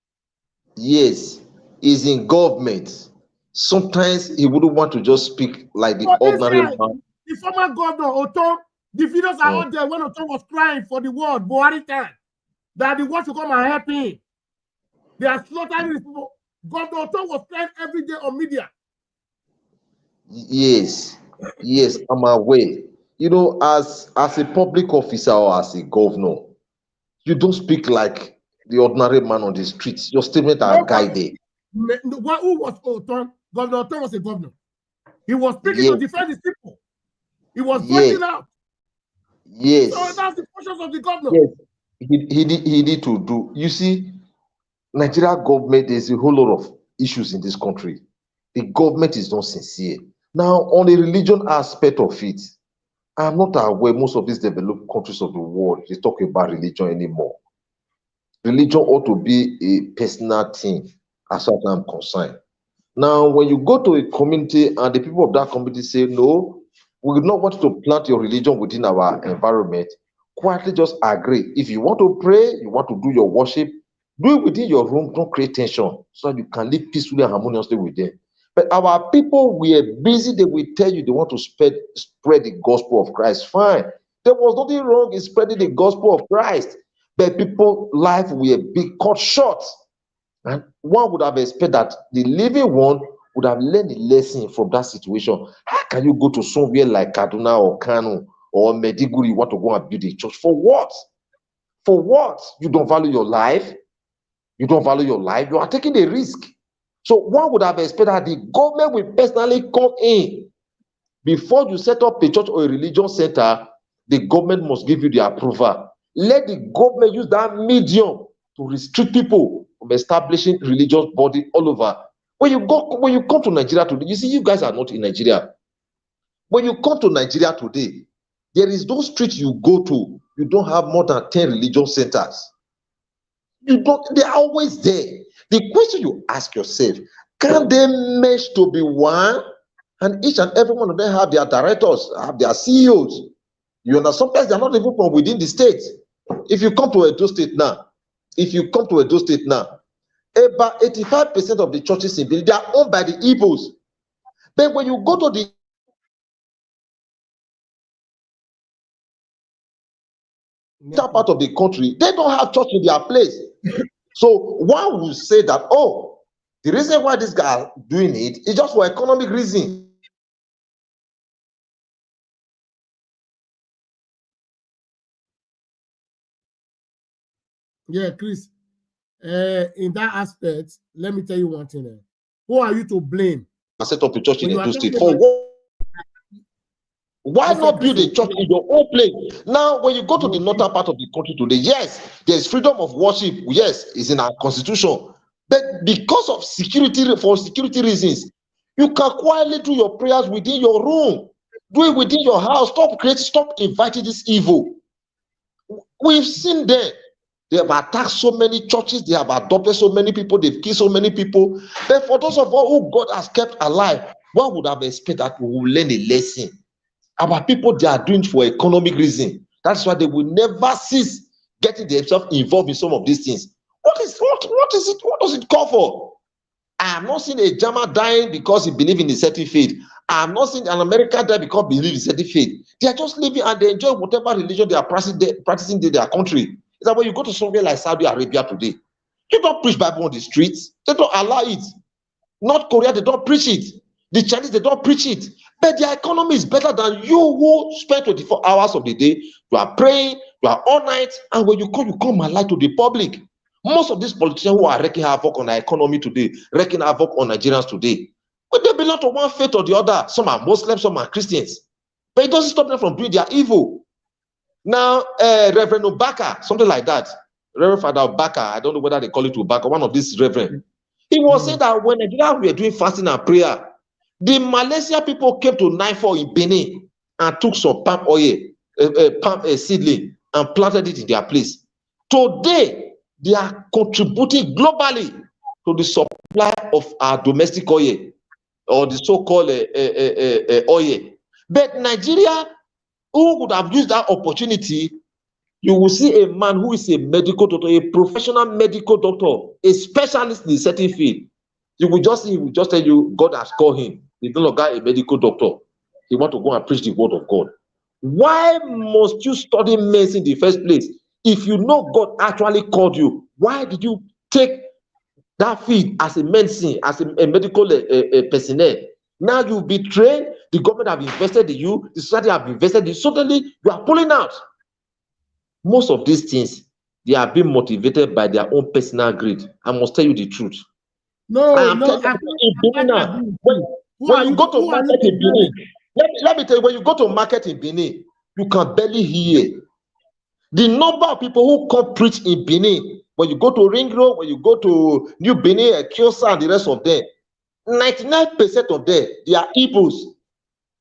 Yes, he's in government. Sometimes he wouldn't want to just speak like the ordinary man. The former governor, Oton, the videos are out there when Oton was crying for the world, Buhari time, that the world should come and help him. They are slaughtering these people. Governor Oton was crying every day on media. Yes, I'm aware. You know, as a public officer or as a governor, you don't speak like the ordinary man on the streets. Your statements are guided. Who was Oton? Governor Oton was a governor. He was speaking to defend his people. He was voicing out. Yes. So that's the functions of the governor. Yes. He need to do. You see, Nigeria government, there's a whole lot of issues in this country. The government is not sincere. Now, on the religion aspect of it, I'm not aware most of these developed countries of the world, they talk about religion anymore. Religion ought to be a personal thing, as far as I'm concerned. Now, when you go to a community and the people of that community say, no, we do not want to plant your religion within our environment, quietly just agree. If you want to pray, you want to do your worship, do it within your room. Don't create tension so that you can live peacefully and harmoniously with them. But our people were busy. They will tell you they want to spread the gospel of Christ. Fine. There was nothing wrong in spreading the gospel of Christ. But people's life will be cut short. And one would have expected that the living one would have learned a lesson from that situation. How can you go to somewhere like Kaduna or Kano or Mediguri, you want to go and build a church? For what? For what? You don't value your life. You don't value your life. You are taking a risk. So one would have expected that the government will personally come in. Before you set up a church or a religious center, the government must give you the approval. Let the government use that medium to restrict people from establishing religious body all over. When you come to Nigeria today, you see, you guys are not in Nigeria. When you come to Nigeria today, there is no street you go to, you don't have more than 10 religious centers. They're always there. The question you ask yourself, can they mesh to be one? And each and every one of them have their directors, have their CEOs. You understand? Sometimes they're not even from within the state. If you come to Edo State now, about 85% of the churches in Benin, they are owned by the Igbos. But when you go to the that part of the country, they don't have church in their place. So one will say that, oh, the reason why this guy is doing it is just for economic reason. Yeah, Chris. In that aspect, let me tell you one thing. Who are you to blame? I set up a church in Edo State. For what? Why not build a church in your own place? Now, when you go to the northern part of the country today, yes, there's freedom of worship. Yes, it's in our constitution. But because of security reasons, you can quietly do your prayers within your room. Do it within your house. Stop inviting this evil. We've seen them. They have attacked so many churches. They have adopted so many people. They've killed so many people. But for those of us who God has kept alive, one would have expected that we will learn a lesson. Our people, they are doing it for economic reason. That's why they will never cease getting themselves involved in some of these things. What is it? What does it call for? I have not seen a German dying because he believes in a certain faith. I have not seen an American die because he believes in a certain faith. They are just living and they enjoy whatever religion they are practicing in their country. It's like when you go to somewhere like Saudi Arabia today, you don't preach Bible on the streets. They don't allow it. North Korea, they don't preach it. The Chinese, they don't preach it. But their economy is better than you who spend 24 hours of the day. You are praying, you are all night, and when you come and lie to the public. Most of these politicians who are wreaking havoc on our economy today, wreaking havoc on Nigerians today, but they belong to one faith or the other. Some are Muslims, some are Christians. But it doesn't stop them from doing their evil. Now, Reverend Obaka, something like that, Reverend Father Obaka, I don't know whether they call it Obaka, one of these reverend, he was saying that when Nigeria were doing fasting and prayer, the Malaysia people came to Nightfall in Benin and took some palm oil, palm seedling, and planted it in their place. Today, they are contributing globally to the supply of our domestic oil, or the so-called oil. But Nigeria, who would have used that opportunity, you will see a man who is a medical doctor, a professional medical doctor, a specialist in a certain field. You will just see, he will just tell you, God has called him. He's no longer a medical doctor. He wants to go and preach the word of God. Why must you study medicine in the first place? If you know God actually called you, why did you take that field as a medicine, as a medical personnel? Now you've been trained, the government have invested in you, the society have invested in you, suddenly you are pulling out. Most of these things, they are being motivated by their own personal greed. I must tell you the truth. No, when you go to market in Benin, let me tell you, when you go to market in Benin, you can barely hear. The number of people who come preach in Benin, when you go to Ring Road, when you go to New Benin, Kiosa, and the rest of them, 99% of them, they are Igbos.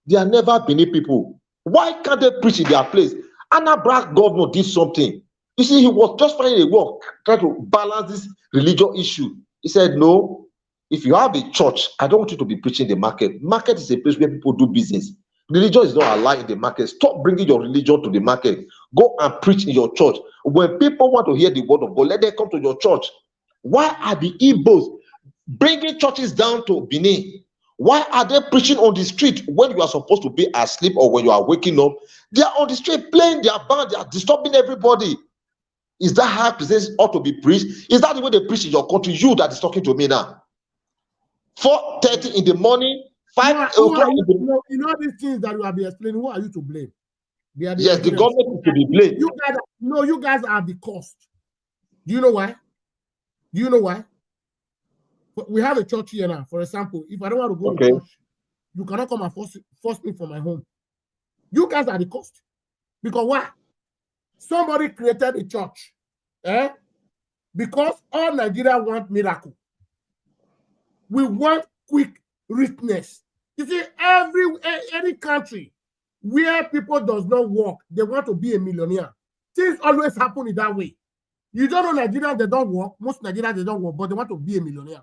They are never Benin people. Why can't they preach in their place? Anambra governor did something. You see, he was just finding a work, trying to balance this religious issue. He said, no, if you have a church, I don't want you to be preaching the market. Market is a place where people do business. Religion is not allowed in the market. Stop bringing your religion to the market. Go and preach in your church. When people want to hear the word of God, let them come to your church. Why are the Igbos bringing churches down to Benin? Why are they preaching on the street when you are supposed to be asleep or when you are waking up? They are on the street playing their band, they are disturbing everybody. Is that how Christians ought to be preached? Is that the way they preach in your country? You that is talking to me now. 4:30 in the morning, 5 o'clock in the morning. You know these things that you have been explaining, who are you to blame? Yes, the government is to be blamed. You guys are the cost. Do you know why? Do you know why? We have a church here now. For example, if I don't want to go to church, you cannot come and force me from my home. You guys are the cost. Because why? Somebody created a church. Because all Nigeria want miracle. We want quick richness. You see, any country where people does not work, they want to be a millionaire. Things always happen in that way. You don't know Nigerians, they don't work. Most Nigerians, they don't work, but they want to be a millionaire.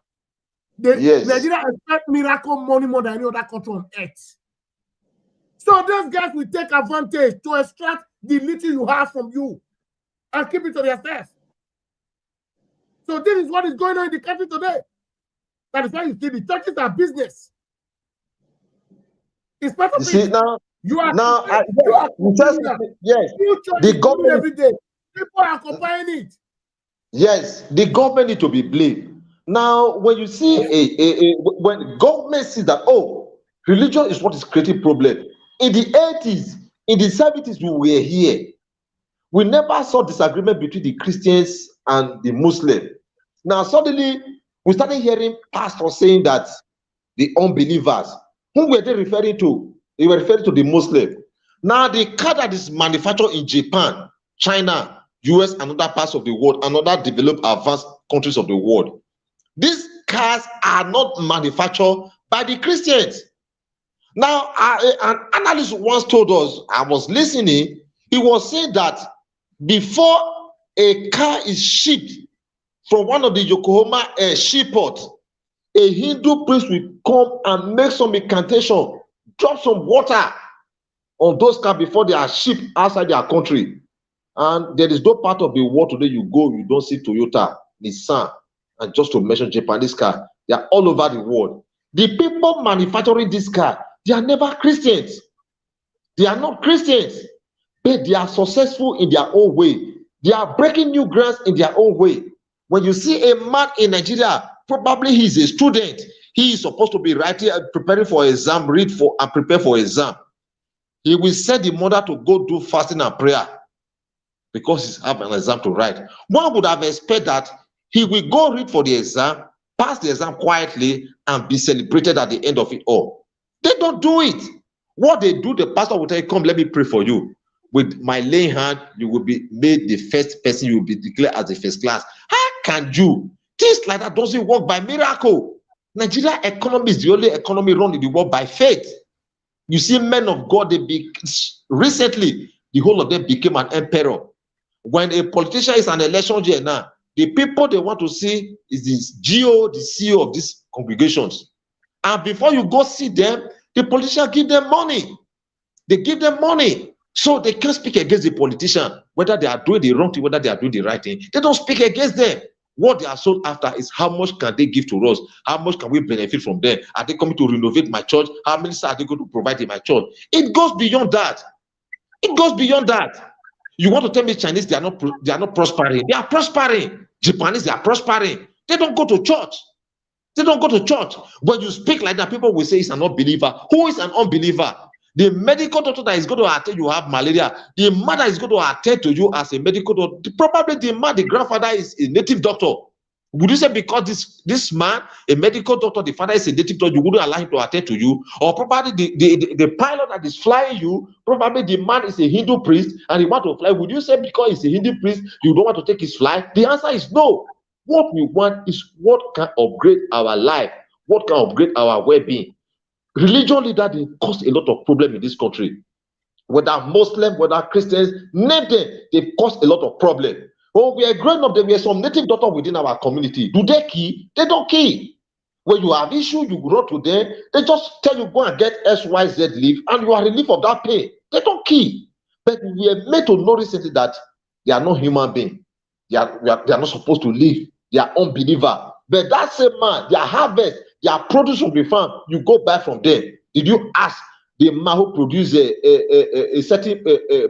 Nigeria expect miracle money more than any other country on earth. So those guys will take advantage to extract the little you have from you and keep it to themselves. So this is what is going on in the country today. That is why you see the churches are business. It's part of it. Now, yes, the government every day. People are occupying it. Yes, the government need to be blamed. Now, when you see when government sees that, religion is what is creating problem. In the 80s, in the 70s, we were here. We never saw disagreement between the Christians and the Muslims. Now, suddenly, we started hearing pastors saying that the unbelievers, whom were they referring to? They were referring to the Muslim. Now, the car that is manufactured in Japan, China, US, and other parts of the world, and other developed, advanced countries of the world, these cars are not manufactured by the Christians. Now, an analyst once told us, I was listening, he was saying that before a car is shipped from one of the Yokohama seaport, a Hindu priest will come and make some incantation, drop some water on those cars before they are shipped outside their country. And there is no part of the world today you go, you don't see Toyota, Nissan, and just to mention Japanese car, they are all over the world. The people manufacturing this car, they are never Christians. They are not Christians, but they are successful in their own way. They are breaking new grounds in their own way. When you see a man in Nigeria, probably he's a student. He is supposed to be writing, preparing for exam, read for and prepare for exam. He will send the mother to go do fasting and prayer because he has an exam to write. One would have expected that he will go read for the exam, pass the exam quietly, and be celebrated at the end of it all. They don't do it. What they do, the pastor will tell you, come, let me pray for you. With my laying hand, you will be made the first person, you will be declared as the first class. How can you? Things like that doesn't work by miracle. Nigeria economy is the only economy run in the world by faith. You see, men of God, recently, the whole of them became an emperor. When a politician is an election year now, the people they want to see is this GO, the CEO of these congregations. And before you go see them, the politician give them money. They give them money. So they can't speak against the politician, whether they are doing the wrong thing, whether they are doing the right thing. They don't speak against them. What they are sold after is how much can they give to us? How much can we benefit from them? Are they coming to renovate my church? How many are they going to provide in my church? It goes beyond that. It goes beyond that. You want to tell me Chinese, they are not prospering. They are prospering. Japanese, they are prospering. They don't go to church. They don't go to church. When you speak like that, people will say it's an unbeliever. Who is an unbeliever? The medical doctor that is going to attend you have malaria. The mother is going to attend to you as a medical doctor. Probably the grandfather is a native doctor. Would you say because this man, a medical doctor, the father is a native doctor, you wouldn't allow him to attend to you? Or probably the pilot that is flying you, probably the man is a Hindu priest and he wants to fly. Would you say because he's a Hindu priest, you don't want to take his flight? The answer is no. What we want is what can upgrade our life, what can upgrade our well-being. Religion leaders, they cause a lot of problem in this country. Whether Muslim, whether Christians, name them, they cause a lot of problem. When we are growing up, there were some native doctors within our community. Do they key? They don't key. When you have issue, you run to them, they just tell you go and get XYZ leave, and you are relieved of that pain. They don't key. But we are made to know recently that they are not human beings. They are not supposed to live. They are unbeliever. But that same man, their harvest, their produce from the farm, you go buy from them. Did you ask the man who produce a certain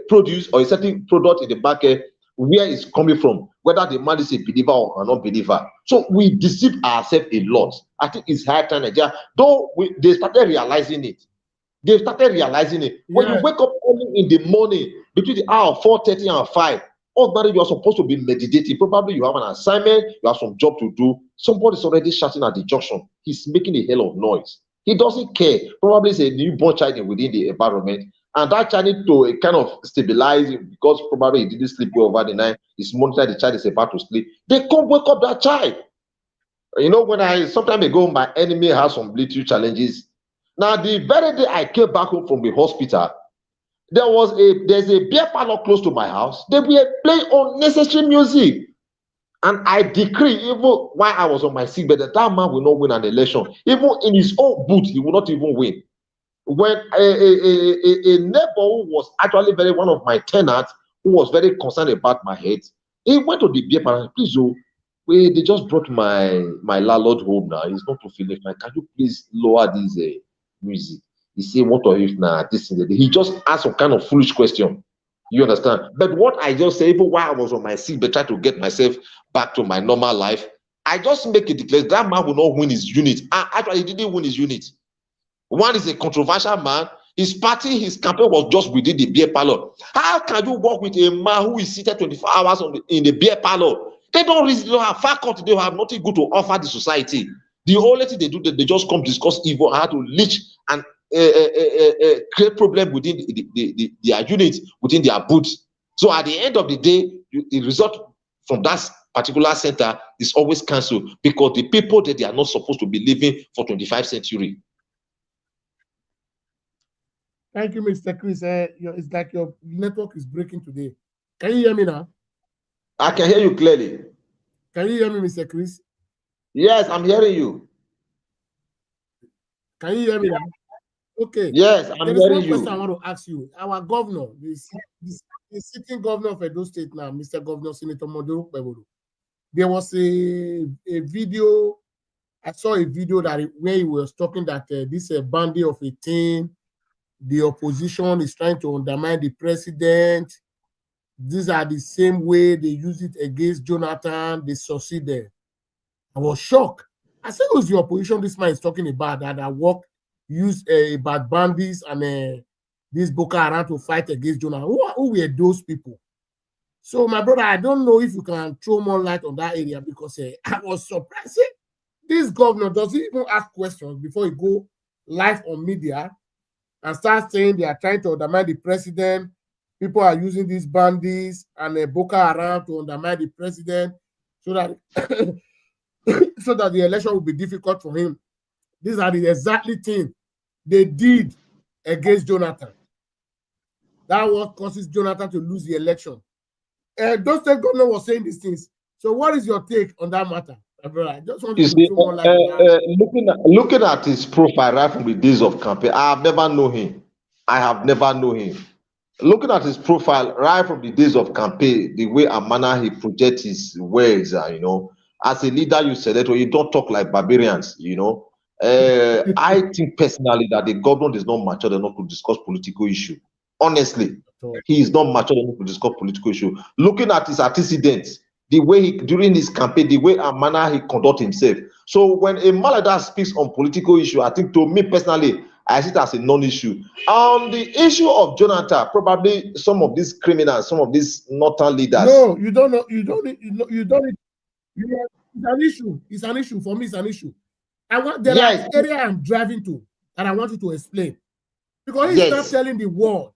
produce or a certain product in the market where it's coming from, whether the man is a believer or an unbeliever? So we deceive ourselves a lot. I think it's high time Nigeria, though they started realizing it. They started realizing it. When you wake up early in the morning, between the hour 4:30 and 5, ordinarily you are supposed to be meditating. Probably you have an assignment, you have some job to do. Somebody's already shouting at the junction. He's making a hell of noise. He doesn't care. Probably it's a newborn child within the environment. And that child needs to kind of stabilize him because probably he didn't sleep well over the night. He's monitoring the child is about to sleep. They can't wake up that child. You know, when some time ago, my enemy had some little challenges. Now, the very day I came back home from the hospital, there's a beer parlor close to my house. They were playing unnecessary music. And I decree, even while I was on my sick bed, that man will not win an election. Even in his own booth, he will not even win. When a neighbor who was actually one of my tenants, who was very concerned about my health, he went to the beer parlor. Please, they just brought my landlord home now. He's not feeling fine. Can you please lower this music? He said, what are you now? This is he just asked some kind of foolish question. You understand? But what I just say, even while I was on my sick bed, trying to get myself back to my normal life, I just make a declaration that man will not win his unit. Actually, he didn't win his unit. One is a controversial man. His party, his campaign was just within the beer parlor. How can you work with a man who is seated 24 hours in the beer parlor? They don't have faculty. They have nothing good to offer the society. The only thing they do, they just come discuss evil, how to leech and create problem within their unit, within their booths. So at the end of the day, the result from that particular center is always cancelled because the people that they are not supposed to be living for 25th century. Thank you, Mr. Chris. It's like your network is breaking today. Can you hear me now? I can hear you clearly. Can you hear me, Mr. Chris? Yes, I'm hearing you. Can you hear me now? Okay. Yes, I'm hearing you. There is one question I want to ask you. Our governor, the sitting governor of Edo State now, Mr. Governor Senator Modoro Kpebolo, there was a video. I saw a video where he was talking that this bandit of a team, the opposition is trying to undermine the president. These are the same way they use it against Jonathan. They succeeded. I was shocked. I said, who's the opposition this man is talking about that use bad bandits and this Boko Haram to fight against Jonathan? Who were those people? So, my brother, I don't know if you can throw more light on that area because I was surprised. This governor doesn't even ask questions before he go live on media and start saying they are trying to undermine the president. People are using these bandits and Boko Haram to undermine the president so that so that the election will be difficult for him. These are the exactly thing they did against Jonathan. That what causes Jonathan to lose the election. Those state governor was saying these things. So what is your take on that matter? I just want to see, looking at his profile right from the days of campaign, I have never known him. I have never known him. Looking at his profile right from the days of campaign, the way and manner he projects his words, as a leader, you said that you don't talk like barbarians, I think personally that the government is not mature enough to discuss political issue. Honestly, he is not mature enough to discuss political issue. Looking at his antecedents, the way during his campaign, the way and manner he conduct himself. So when a man like that speaks on political issue, I think to me personally, I see it as a non-issue. The issue of Jonathan, probably some of these criminals, some of these northern leaders. No, you don't know. You don't. It's an issue. It's an issue for me. It's an issue. There are area I'm driving to, and I want you to explain because he's not telling the world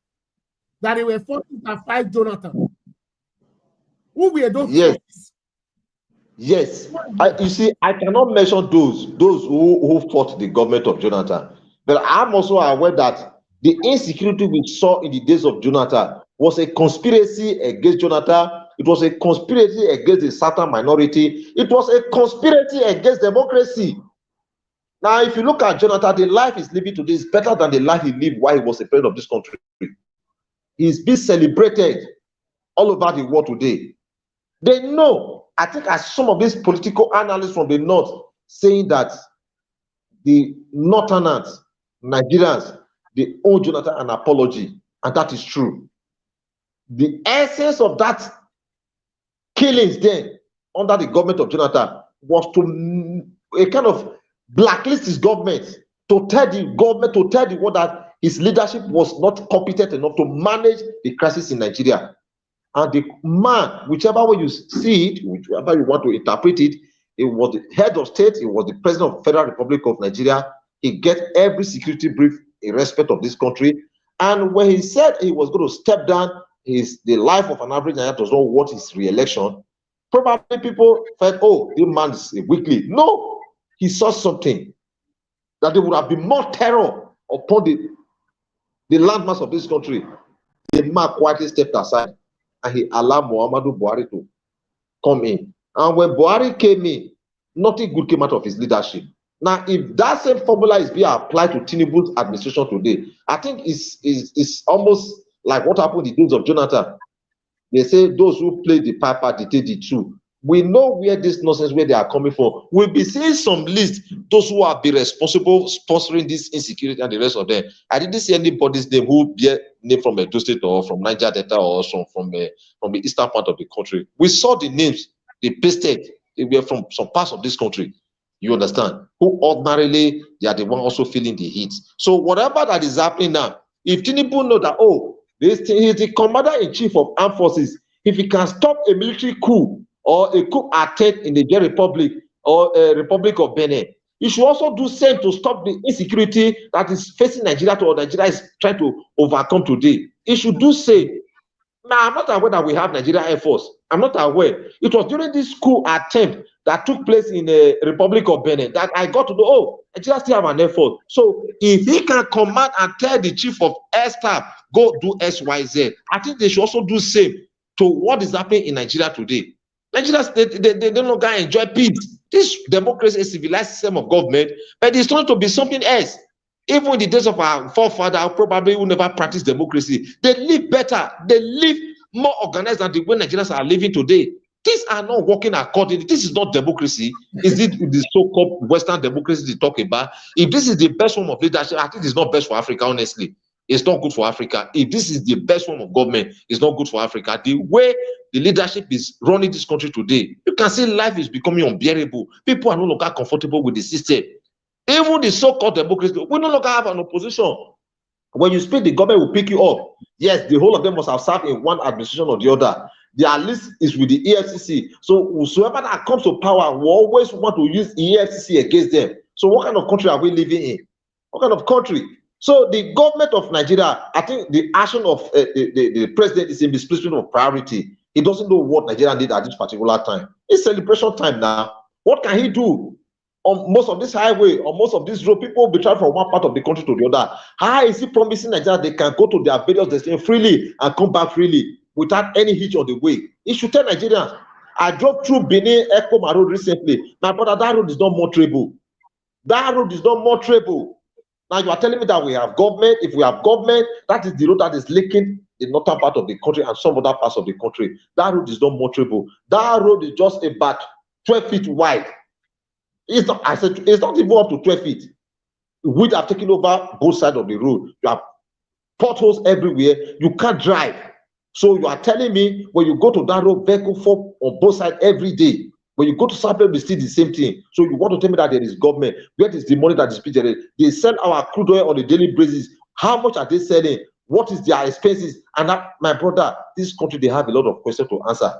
that they were forcing to fight Jonathan. Who were those? Yes. You see, I cannot mention those who fought the government of Jonathan. But I'm also aware that the insecurity we saw in the days of Jonathan was a conspiracy against Jonathan. It was a conspiracy against the certain minority. It was a conspiracy against democracy. Now, if you look at Jonathan, the life he's living today is better than the life he lived while he was a president of this country. He's being celebrated all over the world today. They know, I think as some of these political analysts from the north saying that the northerners, Nigerians, they owe Jonathan an apology, and that is true. The essence of that killings then under the government of Jonathan was to a kind of blacklist his government, to tell the government, to tell the world that his leadership was not competent enough to manage the crisis in Nigeria. And the man, whichever way you see it, whichever you want to interpret it, it was the head of state, it was the president of the Federal Republic of Nigeria. He gets every security brief in respect of this country. And when he said he was going to step down, the life of an average Nigerian does not want his re-election, probably people felt, oh, this man is a weakling. No, he saw something that there would have been more terror upon the landmass of this country. The man quietly stepped aside and he allowed Muhammadu Buhari to come in. And when Buhari came in, nothing good came out of his leadership. Now, if that same formula is being applied to Tinubu's administration today, I think it's almost like what happened in the days of Jonathan. They say those who play the piper dictate the tune. We know where this nonsense, where they are coming from. We'll be seeing some list, those who have been responsible sponsoring this insecurity and the rest of them. I didn't see anybody's name who bear name from Edo State or from Niger Delta or from the eastern part of the country. We saw the names, they pasted, they were from some parts of this country. You understand? Who ordinarily, they are the one also feeling the heat. So whatever that is happening now, if Tinubu know that, oh, he's the commander-in-chief of armed forces, if he can stop a military coup or a coup attempt in the Niger Republic or a Republic of Benin, he should also do same to stop the insecurity that is facing Nigeria or Nigeria is trying to overcome today. He should do same. Now, I'm not aware that we have Nigeria Air Force. I'm not aware. It was during this coup attempt that took place in the Republic of Benin that I got to know, oh, Nigeria still have an Air Force. So if he can command and tell the chief of air staff, go do XYZ, I think they should also do same to what is happening in Nigeria today. Nigerians, they no longer enjoy peace. This democracy is a civilized system of government, but it's trying to be something else. Even in the days of our forefathers, probably who never practiced democracy, they live better. They live more organized than the way Nigerians are living today. These are not working accordingly. This is not democracy. Is it the so-called Western democracy they talk about? If this is the best form of leadership, I think it's not best for Africa, honestly. It's not good for Africa. If this is the best form of government, it's not good for Africa. The way the leadership is running this country today, you can see life is becoming unbearable. People are no longer comfortable with the system. Even the so-called democracy, we no longer have an opposition. When you speak, the government will pick you up. Yes, the whole of them must have served in one administration or the other. Their list is with the EFCC. So whosoever that comes to power will always want to use EFCC against them. So what kind of country are we living in? What kind of country? So the government of Nigeria, I think the action of the president is a misplacement of priority. He doesn't know what Nigeria needs at this particular time. It's celebration time now. What can he do? On most of this highway, on most of this road, people will be traveling from one part of the country to the other. How is he promising Nigeria they can go to their various destinations freely and come back freely without any hitch on the way? He should tell Nigerians. I drove through Benin Ekoma Road recently. My brother, that road is not motorable. That road is not motorable. Now you are telling me that we have government. If we have government, that is the road that is linking the northern part of the country and some other parts of the country. That road is not motorable. That road is just about 12 feet wide. It's not, I said, it's not even up to 12 feet. We have taken over both sides of the road. You have potholes everywhere. You can't drive. So you are telling me when you go to that road, vehicle form on both sides every day. When you go to Sapele, we see the same thing. So you want to tell me that there is government? Where is the money that is being generated? They sell our crude oil on a daily basis. How much are they selling? What is their expenses? And that, my brother, this country, they have a lot of questions to answer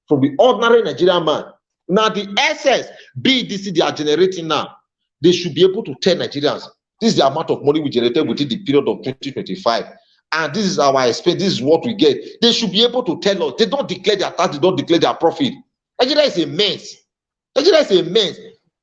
from the ordinary Nigerian man. Now, the excess BDC they are generating now, they should be able to tell Nigerians, this is the amount of money we generated within the period of 2025. And this is our expense, this is what we get. They should be able to tell us. They don't declare their tax, they don't declare their profit. Nigeria is a mess. Nigeria is a mess.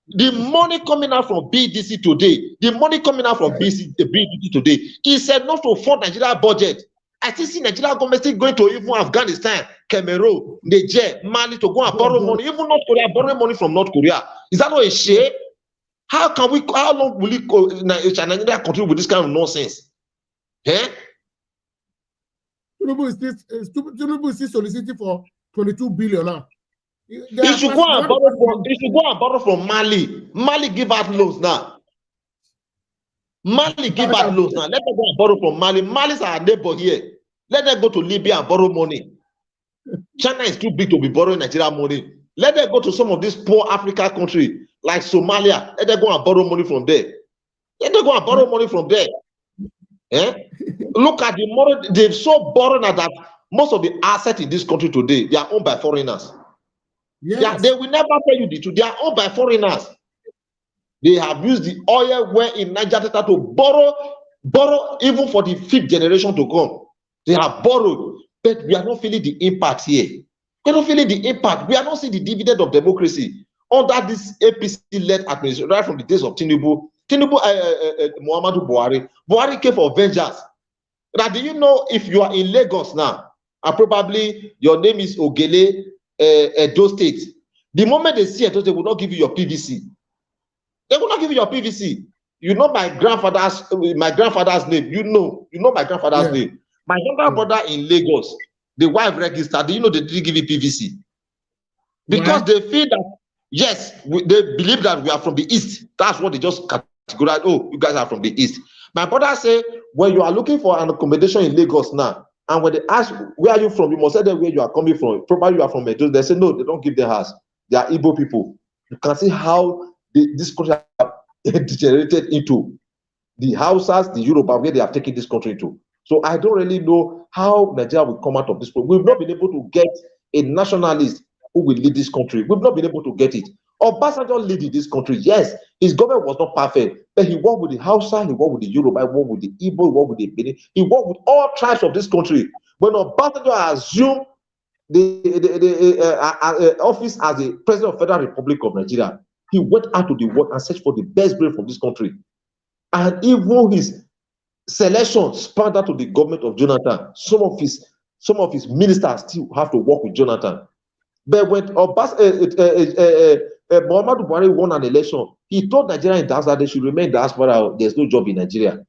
The money coming out from BDC today, the money coming out from BDC today is enough to fund Nigeria budget. I still see Nigeria government still going to even Afghanistan, Cameroon, Niger, Mali to go and borrow money, even North Korea borrowing money from North Korea. Is that not a shame? How long will it go, Nigeria continue with this kind of nonsense? Eh? Tinubu is still soliciting for 22 billion now. He should go and borrow from Mali. Mali give out loans now. Mali give out loans now. Let them go and borrow from Mali. Mali is our neighbor here. Let them go to Libya and borrow money. China is too big to be borrowing Nigerian money. Let them go to some of these poor African countries like Somalia. Let them go and borrow money from there. Let them go and borrow money from there. Look at the money. They've so borrowed that most of the assets in this country today, they are owned by foreigners. Yes. They will never pay you the truth. They are owned by foreigners. They have used the oil well in Niger Delta to borrow even for the 5th generation to come. They have borrowed, but we are not feeling the impact here. We are not feeling the impact. We are not seeing the dividend of democracy under this APC-led administration, right from the days of Tinubu, Muhammadu Buhari. Buhari came for vengeance. Now, do you know if you are in Lagos now, and probably your name is Ogele, Edo State, the moment they see it, they will not give you your PVC. They will not give you your PVC. You know my grandfather's name. You know my grandfather's name. My younger brother in Lagos, the wife registered. Do you know they didn't give you PVC? Because they feel that, yes, they believe that we are from the East. That's what they just categorize. Oh, you guys are from the East. My brother said, when you are looking for an accommodation in Lagos now, and when they ask, where are you from? You must tell them where you are coming from. Probably you are from Edo. They say, no, they don't give their house. They are Igbo people. You can see how this country has degenerated into. The Hausas, the Yoruba, where they have taken this country into. So I don't really know how Nigeria will come out of this problem. We've not been able to get a nationalist who will lead this country. We've not been able to get it. Obasanjo leading this country. Yes, his government was not perfect, but he worked with the Hausa, he worked with the Yoruba, he worked with the Igbo, he worked with the Benin, he worked with all tribes of this country. When Obasanjo assumed the office as the President of the Federal Republic of Nigeria, he went out to the world and searched for the best brain from this country. And even his selection spanned out to the government of Jonathan. Some of his ministers still have to work with Jonathan. But when Muhammadu Buhari won an election, he told Nigerians that they should remain diaspora. There's no job in Nigeria.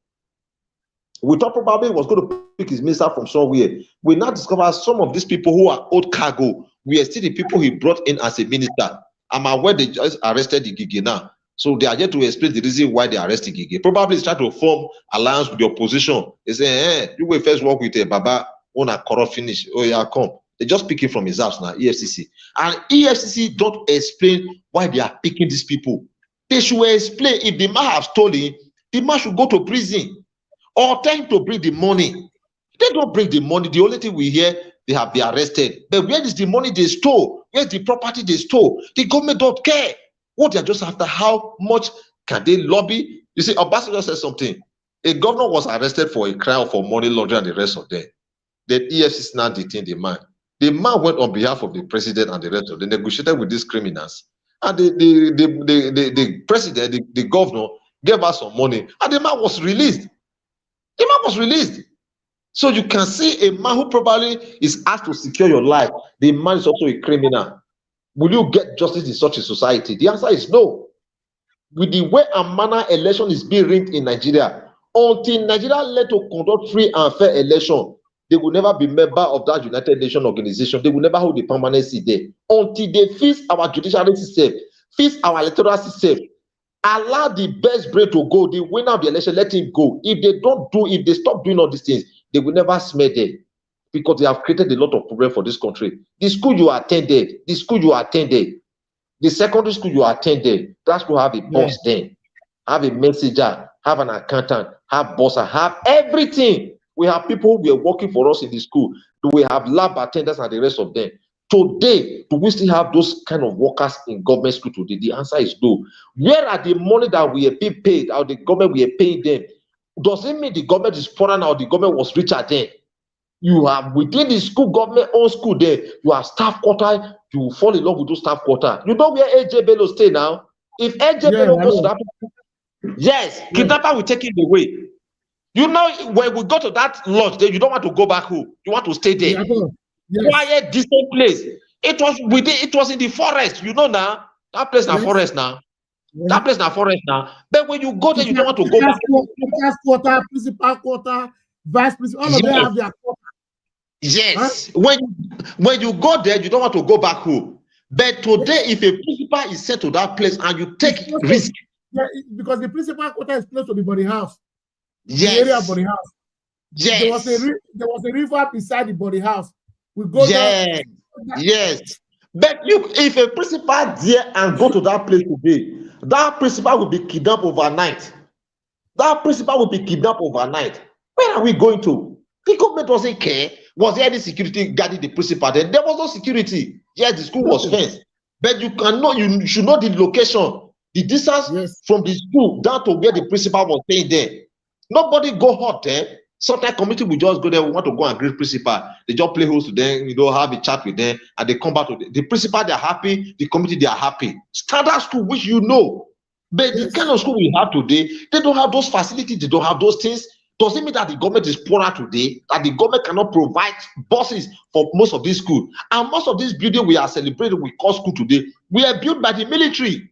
We thought probably he was going to pick his minister from somewhere. We now discover some of these people who are old cargo. We are still the people he brought in as a minister. I'm aware they just arrested the Gigi now. So they are yet to explain the reason why they arrested Gigi. Probably it's trying to form alliance with the opposition. They say, you will first work with a Baba on a corrupt finish. Oh, yeah, come. They just pick it from his house now, EFCC. And EFCC don't explain why they are picking these people. They should explain. If the man has stolen, the man should go to prison or tell him to bring the money. They don't bring the money. The only thing we hear, they have been arrested. But where is the money they stole? Where's the property they stole? The government don't care. What they're just after, how much can they lobby? You see, Obasanjo said something. A governor was arrested for a crime for money laundering and the rest of them. Then EFCC now detained the man. The man went on behalf of the president and the rest of them, negotiated with these criminals. And the president, the governor, gave us some money. And the man was released. The man was released. So you can see a man who probably is asked to secure your life. The man is also a criminal. Will you get justice in such a society? The answer is no. With the way and manner election is being rigged in Nigeria, until Nigeria let to conduct free and fair election, they will never be member of that United Nations organization. They will never hold the permanency there. Until they fix our judiciary system, fix our electoral system, allow the best brain to go, the winner of the election, let him go. If they stop doing all these things, they will never smell them. Because they have created a lot of problem for this country. The school you attended, the secondary school you attended, that school have a boss then, have a messenger, have an accountant, have bosser, have everything. We have people who were working for us in the school. We have lab attendants and the rest of them. Today, do we still have those kind of workers in government school today? The answer is no. Where are the money that we are being paid, or the government we are paying them? Does it mean the government is poorer now, or the government was richer then? You have within the school, government own school there, you have staff quarter, you fall in love with those staff quarter. You know where AJ Bello stay now? If AJ Bello goes to that, yes, kidnapper will take it away. You know, when we go to that lodge there, you don't want to go back home. You want to stay there. Quiet, decent place. It was in the forest, you know now. That place now forest now. That place now forest now. But when you go there, you don't want to go back. Quarter, principal quarter, vice principal, all of them have their quarter. Yes. Huh? When you go there, you don't want to go back home. But today, if a principal is sent to that place and you take risk. Yeah, because the principal quarter is close to the body house. Yes. The area of body house. Yes. There was a river beside the body house. We go there. Yes. But if a principal there and go to that place today, that principal will be kidnapped overnight. That principal will be kidnapped overnight. Where are we going to? The government doesn't care. Was there any security guarding the principal? Then there was no security. Yes, the school was fenced. But you should know the location, the distance from the school down to where the principal was staying there. Nobody go hot there. Sometimes committee will just go there. We want to go and greet principal. They just play host to them, have a chat with them, and they come back to the principal. They are happy. The committee, they are happy. Standard school, which but the kind of school we have today, they don't have those facilities. They don't have those things. Does it mean that the government is poorer today? That the government cannot provide buses for most of these schools? And most of these buildings we are celebrating, we call school today, we are built by the military.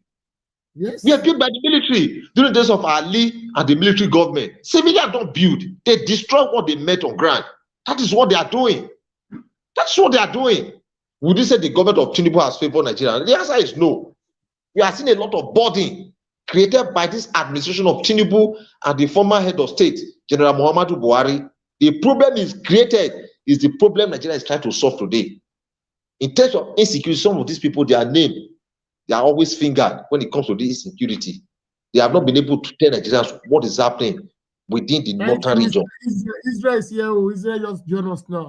Yes. We are built by the military during the days of Ali and the military government. Civilians don't build; they destroy what they met on ground. That is what they are doing. That's what they are doing. Would you say the government of Tinubu has favored Nigeria? The answer is no. We are seeing a lot of burden created by this administration of Tinubu and the former head of state, General Muhammadu Buhari. The problem is the problem Nigeria is trying to solve today. In terms of insecurity, some of these people, their name. They are always fingered when it comes to this insecurity. They have not been able to tell Nigerians what is happening within the northern region. Israel is here. Israel just joined us now.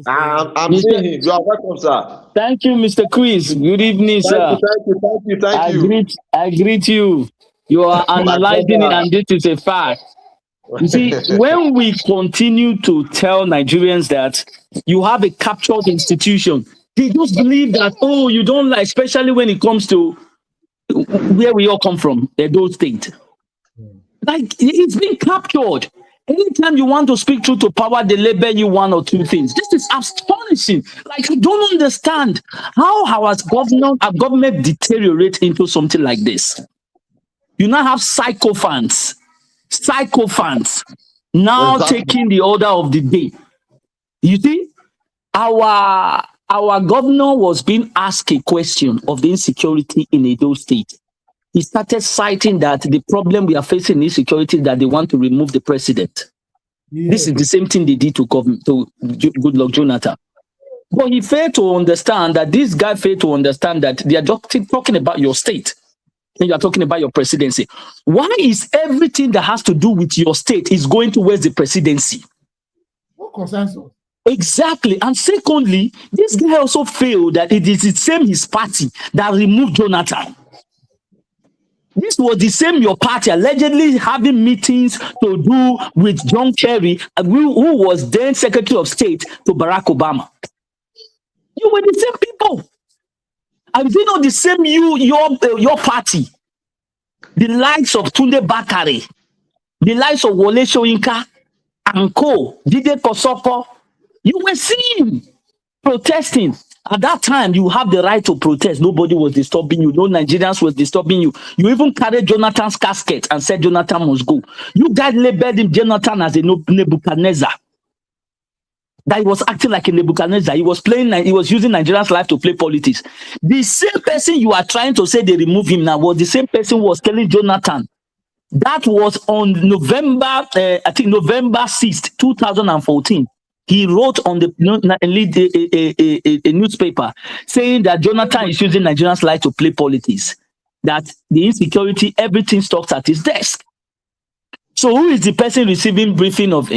I'm seeing him. You are welcome, sir. Thank you, Mr. Chris. Good evening, sir. Thank you. I greet you. You are analyzing it, and this is a fact. You see, when we continue to tell Nigerians that you have a captured institution, they just believe that, you don't like, especially when it comes to where we all come from, Edo State. Like, it's been captured. Anytime you want to speak truth to power, they label you one or two things. This is astonishing. Like, I don't understand how our government deteriorate into something like this. You now have sycophants now taking the order of the day. You see, our governor was being asked a question of the insecurity in Edo State. He started citing that the problem we are facing in insecurity is that they want to remove the president. Yeah. This is the same thing they did to Goodluck Jonathan. But he failed to understand that they are just talking about your state. And you are talking about your presidency. Why is everything that has to do with your state is going towards the presidency? What concerns us? Exactly. And secondly, this guy also failed that it is the same his party that removed Jonathan. This was the same your party allegedly having meetings to do with John Kerry, who was then Secretary of State to Barack Obama. You were the same people. And they not the same your party. The likes of Tunde Bakare, the likes of Wole Soyinka and co, Jide Kosoko. You were seen protesting. At that time, you have the right to protest. Nobody was disturbing you. No Nigerians was disturbing you. You even carried Jonathan's casket and said Jonathan must go. You guys labeled him Jonathan as a Nebuchadnezzar. That he was acting like a Nebuchadnezzar. He was using Nigerians' life to play politics. The same person you are trying to say they remove him now was the same person who was telling Jonathan. That was on November 6th, 2014. He wrote on a newspaper saying that Jonathan is using Nigerians' life to play politics. That the insecurity, everything stops at his desk. So who is the person receiving briefing of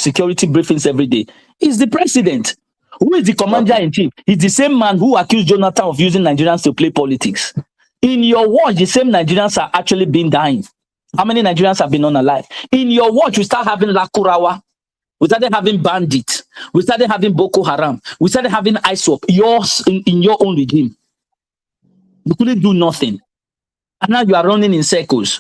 security briefings every day? It's the president. Who is the commander-in-chief? He's the same man who accused Jonathan of using Nigerians to play politics. In your watch, the same Nigerians are actually been dying. How many Nigerians have been unalive? In your watch, we start having Lakurawa. We started having bandits. We started having Boko Haram. We started having ISWAP. Yours in your own regime. You couldn't do nothing. And now you are running in circles.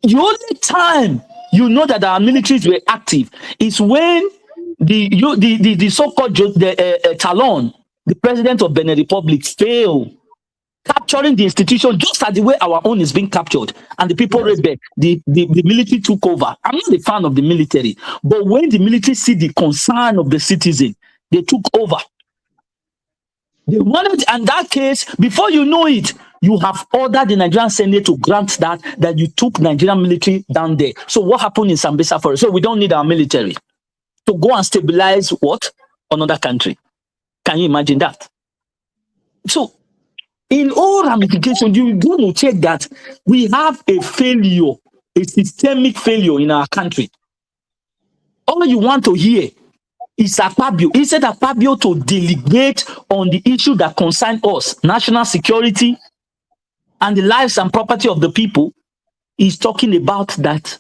The only time you know that our militaries were active is when the so-called Talon, the president of Benin Republic, failed capturing the institution just as the way our own is being captured, and the people rebel, the military took over. I'm not a fan of the military, but when the military see the concern of the citizen, they took over. They wanted, in that case, before you know it, you have ordered the Nigerian Senate to grant that you took Nigerian military down there. So what happened in Sambisa Forest? So we don't need our military to go and stabilize what? Another country. Can you imagine that? So in all ramifications, you're going to check that we have a failure, a systemic failure in our country. All you want to hear is Akpabio. Instead of Akpabio to delegate on the issue that concern us, national security and the lives and property of the people, he's talking about that.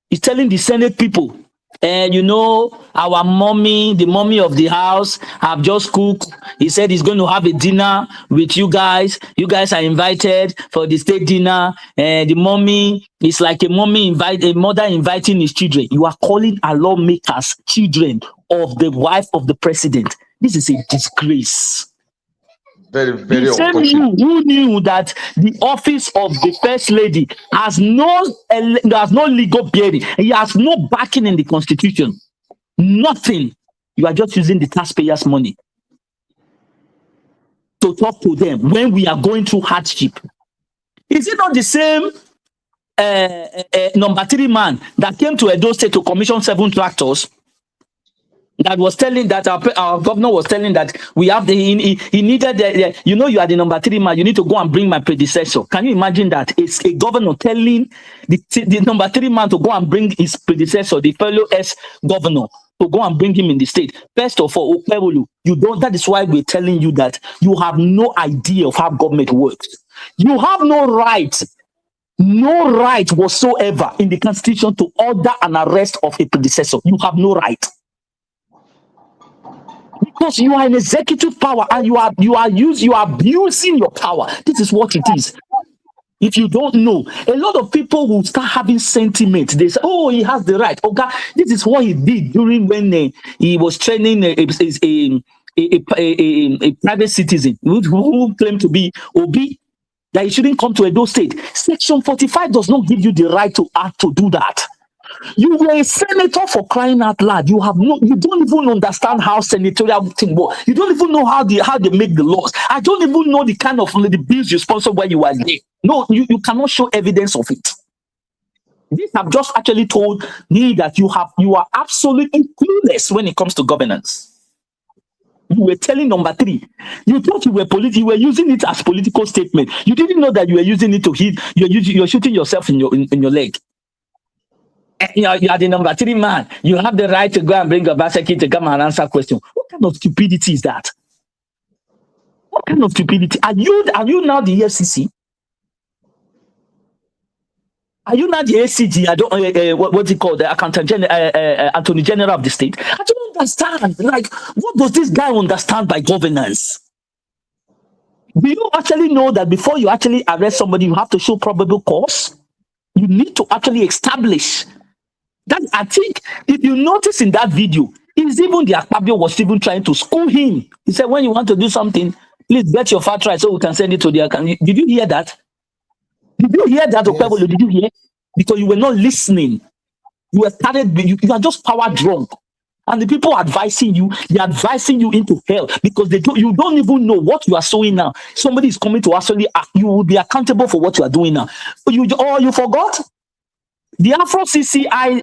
He's telling the Senate people, you know, our mommy, the mommy of the house, have just cooked. He said he's going to have a dinner with you guys. You guys are invited for the state dinner. The mommy is like a mother inviting his children. You are calling our lawmakers children of the wife of the president. This is a disgrace. Very, very the same you who knew that the office of the first lady has no legal bearing. He has no backing in the constitution. Nothing. You are just using the taxpayers' money to talk to them when we are going through hardship. Is it not the same number 3 man that came to Edo State to commission 7 tractors? That was telling that our governor was telling that we have he needed you know, you are the number 3 man, you need to go and bring my predecessor. Can you imagine that? It's a governor telling the number 3 man to go and bring his predecessor, the fellow governor, to go and bring him in the state. First of all, you don't. That is why we're telling you that you have no idea of how government works. You have no right whatsoever in the constitution to order an arrest of a predecessor. You have no right. Because you are an executive power and you are abusing your power. This is what it is. If you don't know, a lot of people will start having sentiment. They say, "Oh, he has the right." Okay, this is what he did during when he was training a private citizen who claimed to be Obi, that he shouldn't come to Edo State. Section 45 does not give you the right to act to do that. You were a senator, for crying out loud. You don't even understand how senatorial thing works. You don't even know how they make the laws. I don't even know the kind of the bills you sponsor when you are there. No, you cannot show evidence of it. These have just actually told me that you are absolutely clueless when it comes to governance. You were telling number 3. You thought you were using it as political statement. You didn't know that you were using it to hit. You're shooting yourself in your leg. You are the number 3 man. You have the right to go and bring Obaseki to come and answer questions. What kind of stupidity is that? What kind of stupidity? Are you now the EFCC? Are you not the ACG? I don't what's it called? The Accountant General, Attorney General of the state. I don't understand. Like, what does this guy understand by governance? Do you actually know that before you actually arrest somebody, you have to show probable cause? You need to actually establish that. I think if you notice in that video, is even the Akpabio was even trying to school him. He said, when you want to do something, please get your fat right so we can send it to the account. Did you hear that? Did you hear that? Yes. Did you hear? Because you were not listening. You are just power drunk. And the people advising you, they're advising you into hell because you don't even know what you are sowing now. Somebody is coming to actually act. You will be accountable for what you are doing now. You forgot? The Afro CCI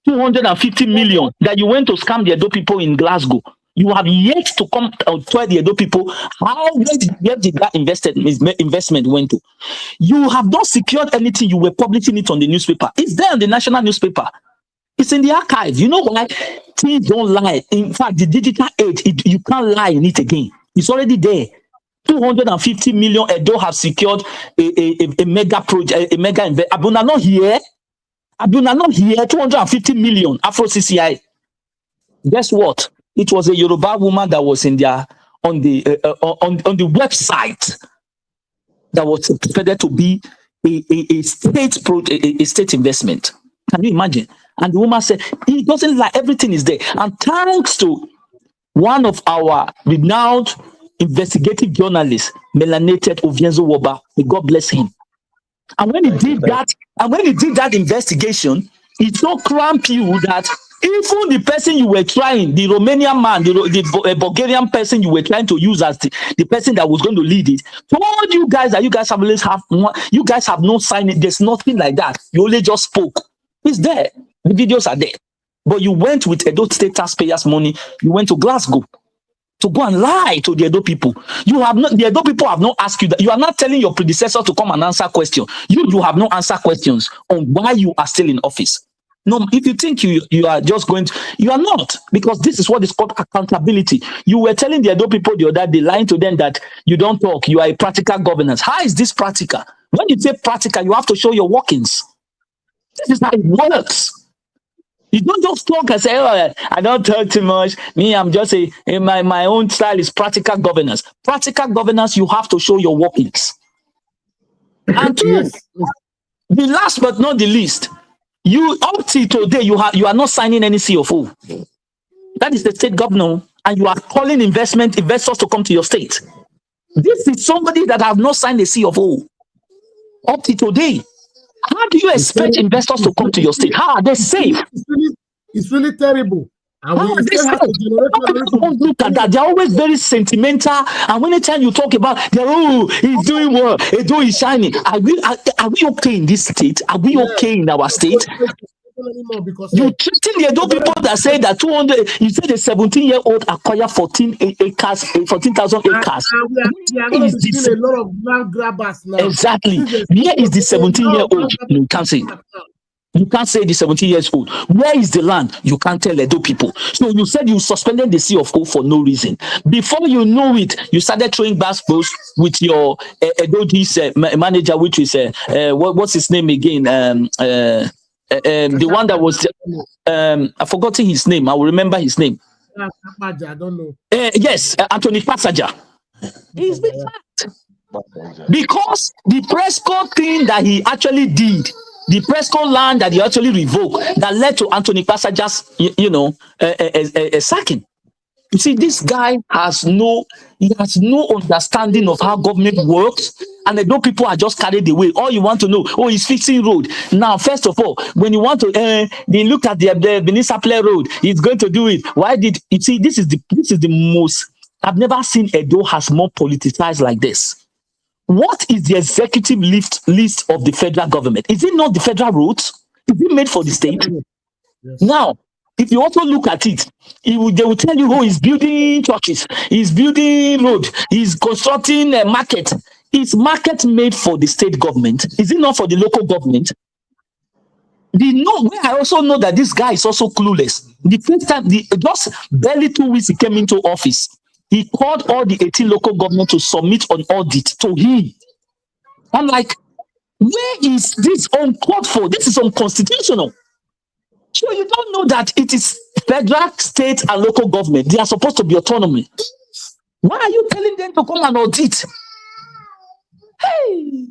250 million that you went to scam the Edo people in Glasgow. You have yet to come and tell the Edo people where did that investment went to. You have not secured anything. You were publishing it on the newspaper. It's there on the national newspaper. It's in the archive. You know why? Things don't lie. In fact, the digital age, you can't lie in it again. It's already there. 250 million Edo have secured a mega project, a mega investment. Abuna not here. 250 million Afro CCI. Guess what? It was a Yoruba woman that was in there on the website that was expected to be a state investment. Can you imagine? And the woman said, it doesn't lie, everything is there. And thanks to one of our renowned investigative journalist, melanated Ovienzo Woba. May God bless him. And when he did that investigation, it so cramped you that even the person you were trying, the Romanian man, the Bulgarian person you were trying to use as the person that was going to lead it, told you guys that you guys have no sign. There's nothing like that. You only just spoke. It's there. The videos are there. But you went with Edo State taxpayers' money. You went to Glasgow to go and lie to the Edo people. The Edo people have not asked you that. You are not telling your predecessor to come and answer questions. You have no answer questions on why you are still in office. No, if you think you are just going to, you are not, because this is what is called accountability. You were telling the Edo people the other day, lying to them that you don't talk, you are a practical governance. How is this practical? When you say practical, you have to show your workings. This is how it works. You don't just talk and say, oh, I don't talk too much. Me, I'm just my own style is practical governance. Practical governance, you have to show your workings. And two, the last but not the least, you up to today, you are not signing any CFO. That is the state governor, and you are calling investors to come to your state. This is somebody that have not signed a CFO up to today. How do you expect investors to come to your state? How are they safe? It's really terrible. And how are they safe? Don't look at that. They're always very sentimental. And anytime you talk about, he's doing well, Edo is shining. Are we okay in this state? Are we okay in our state? You treating the Edo people that say that 200, you said a 17-year-old acquired 14,000 acres. We are going to see a lot of land grabbers now. Exactly. Where is the 17-year-old? You can't say. You can't say the 17 years old. Where is the land? You can't tell Edo people. So you said you suspended the CFO for no reason. Before you know it, you started throwing basketballs with your Edo's manager, which is what's his name again? The one that was I've forgotten his name. I will remember his name. I don't know. Yes, Anthony Passager. He's been sacked because the Prescott thing that he actually did, the Prescott land that he actually revoked, that led to Anthony Passager's, sacking. You see, this guy has no understanding of how government works, and the Edo people are just carried away. All you want to know, he's fixing road. Now, first of all, when you want to, they look at the Benin Sapele road, he's going to do it. Why did you see? This is the most. I've never seen Edo has more politicized like this. What is the executive list of the federal government? Is it not the federal roads? Is it made for the state? Yes. Now, if you also look at it, they will tell you, he's building churches, he's building road, he's constructing a market. Is market made for the state government? Is it not for the local government? I also know that this guy is also clueless. The first time, just barely 2 weeks he came into office, he called all the 18 local governments to submit an audit to him. I'm like, where is this uncalled for? This is unconstitutional. So you don't know that it is federal, state, and local government. They are supposed to be autonomy. Why are you telling them to come and audit? Hey,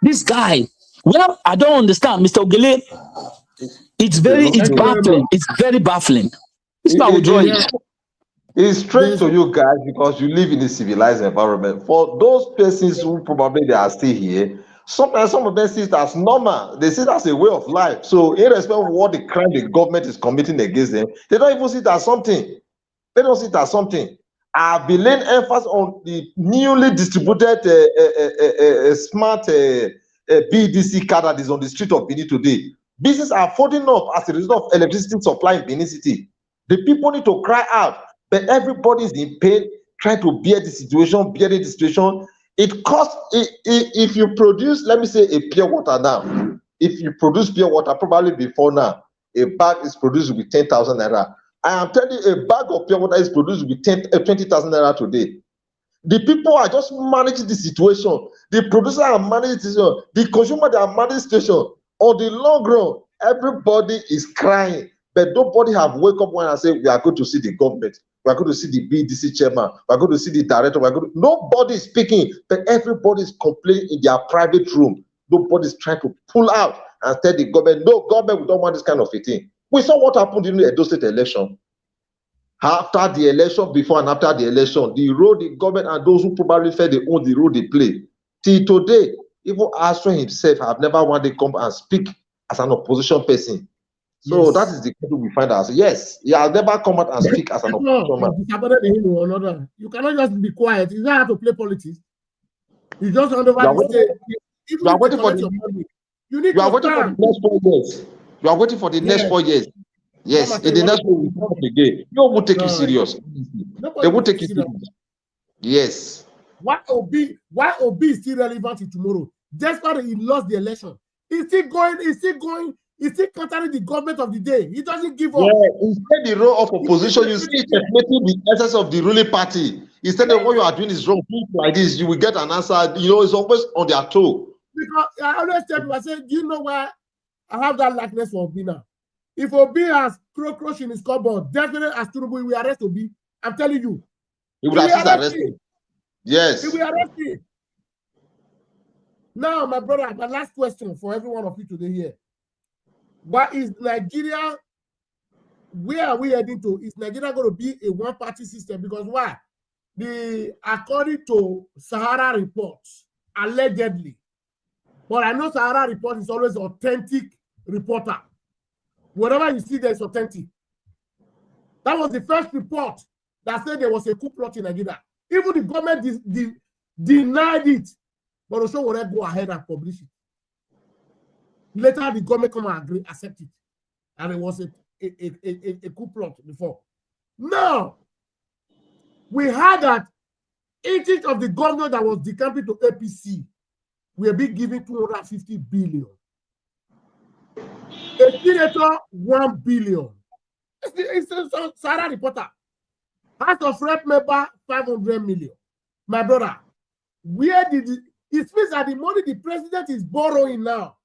this guy. Well, I don't understand, Mr. Ogele. It's baffling. It's very baffling. This man will draw it. It's straight to you guys because you live in a civilized environment. For those persons who probably they are still here, sometimes some of them see it as normal. They see it as a way of life. So irrespective of what the crime the government is committing against them, they don't even see it as something. They don't see it as something. I've been laying emphasis on the newly distributed smart BDC card that is on the street of Benin today. Businesses are folding up as a result of electricity supply in Benin City. The people need to cry out. But everybody is in pain, trying to bear the situation, It costs, if you produce, let me say, a pure water now. If you produce pure water, probably before now, a bag is produced with 10,000 naira. I am telling you, a bag of pure water is produced with 20,000 naira today. The people are just managing the situation. The producer are managing the situation. The consumer, they are managing the situation. On the long run, everybody is crying. But nobody have wake up when I say we are going to see the government, we are going to see the BDC chairman, we are going to see the director, nobody is speaking, but everybody is complaining in their private room. Nobody is trying to pull out and tell the government, no, government, we don't want this kind of a thing. We saw what happened in the Edo State election. After the election, before and after the election, the role the government and those who probably felt they own the role they play. Till today, even Astro himself have never wanted to come and speak as an opposition person. So Yes. that is the country we find ourselves. Yes, he has never come out and speak as an opposition man. You cannot just be quiet. You don't have to play politics. You just hand over the state. You are waiting for the money. You are waiting for the next 4 years. You are waiting for the next 4 years. Yes, in the next 4 years, come again. No one will take you serious. They will take you serious. Yes. Why OB is still relevant in tomorrow? Despite he lost the election. He's still countering the government of the day. He doesn't give up. Yeah, instead the role of opposition, you see checkmating the essence of the ruling party. Instead of what you are doing is wrong, like this, you will get an answer. You know, it's always on their toe. Because I always tell people, I say, do you know why I have that likeness for Obi now? If Obi has crush in his cupboard, definitely as Tinubu, we arrest Obi. I'm telling you. He would have arrested. Yes. He will arrest him. Now, my brother, my last question for every one of you today here. What is Nigeria? Where are we heading to? Is Nigeria going to be a one-party system? Because why? According to Sahara reports, allegedly, but I know Sahara report is always authentic reporter. Whatever you see there is authentic. That was the first report that said there was a coup plot in Nigeria. Even the government denied it, but also will go ahead and publish it. Later, the government come and agree, accept it, and it was a coup plot before. Now, we heard that each of the governors that was decamping to APC will be given 250 billion. A senator, 1 billion. It's a Sarah reporter. House of Rep member, 500 million. My brother, where did it means that the money the president is borrowing now,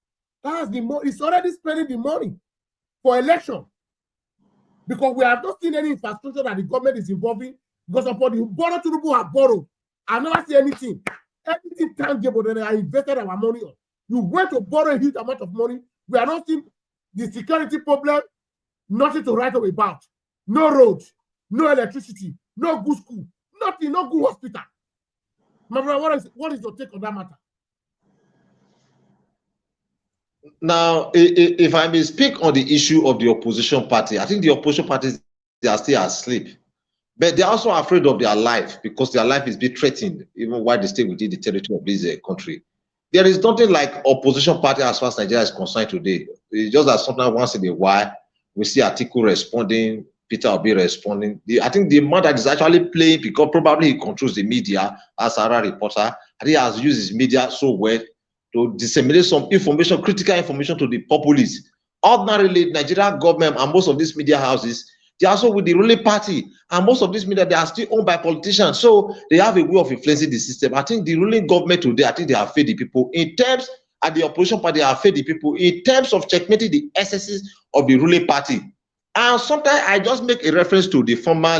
that's the money, he's already spending the money for election. Because we have not seen any infrastructure that the government is involving. Because of what the borrow to the have borrowed. I never see anything. Anything tangible that I invested our money on. You went to borrow a huge amount of money. We are not seeing the security problem, nothing to write about. No roads, no electricity, no good school, nothing, no good hospital. My brother, what is your take on that matter? Now, if I may speak on the issue of the opposition party, I think the opposition parties, they are still asleep. But they're also afraid of their life because their life is being threatened, even while they stay within the territory of this country. There is nothing like opposition party as far as Nigeria is concerned today. It's just that sometimes once in a while, we see Atiku responding, Peter Obi responding. I think the man that is actually playing, because probably he controls the media as a reporter, and he has used his media so well to disseminate some information, critical information to the populace. Ordinarily, Nigerian government and most of these media houses, they are also with the ruling party, and most of these media, they are still owned by politicians, so they have a way of influencing the system. I think the ruling government today, I think they have fed the people in terms, and the opposition party have fed the people in terms of checkmating the excesses of the ruling party. And sometimes I just make a reference to the former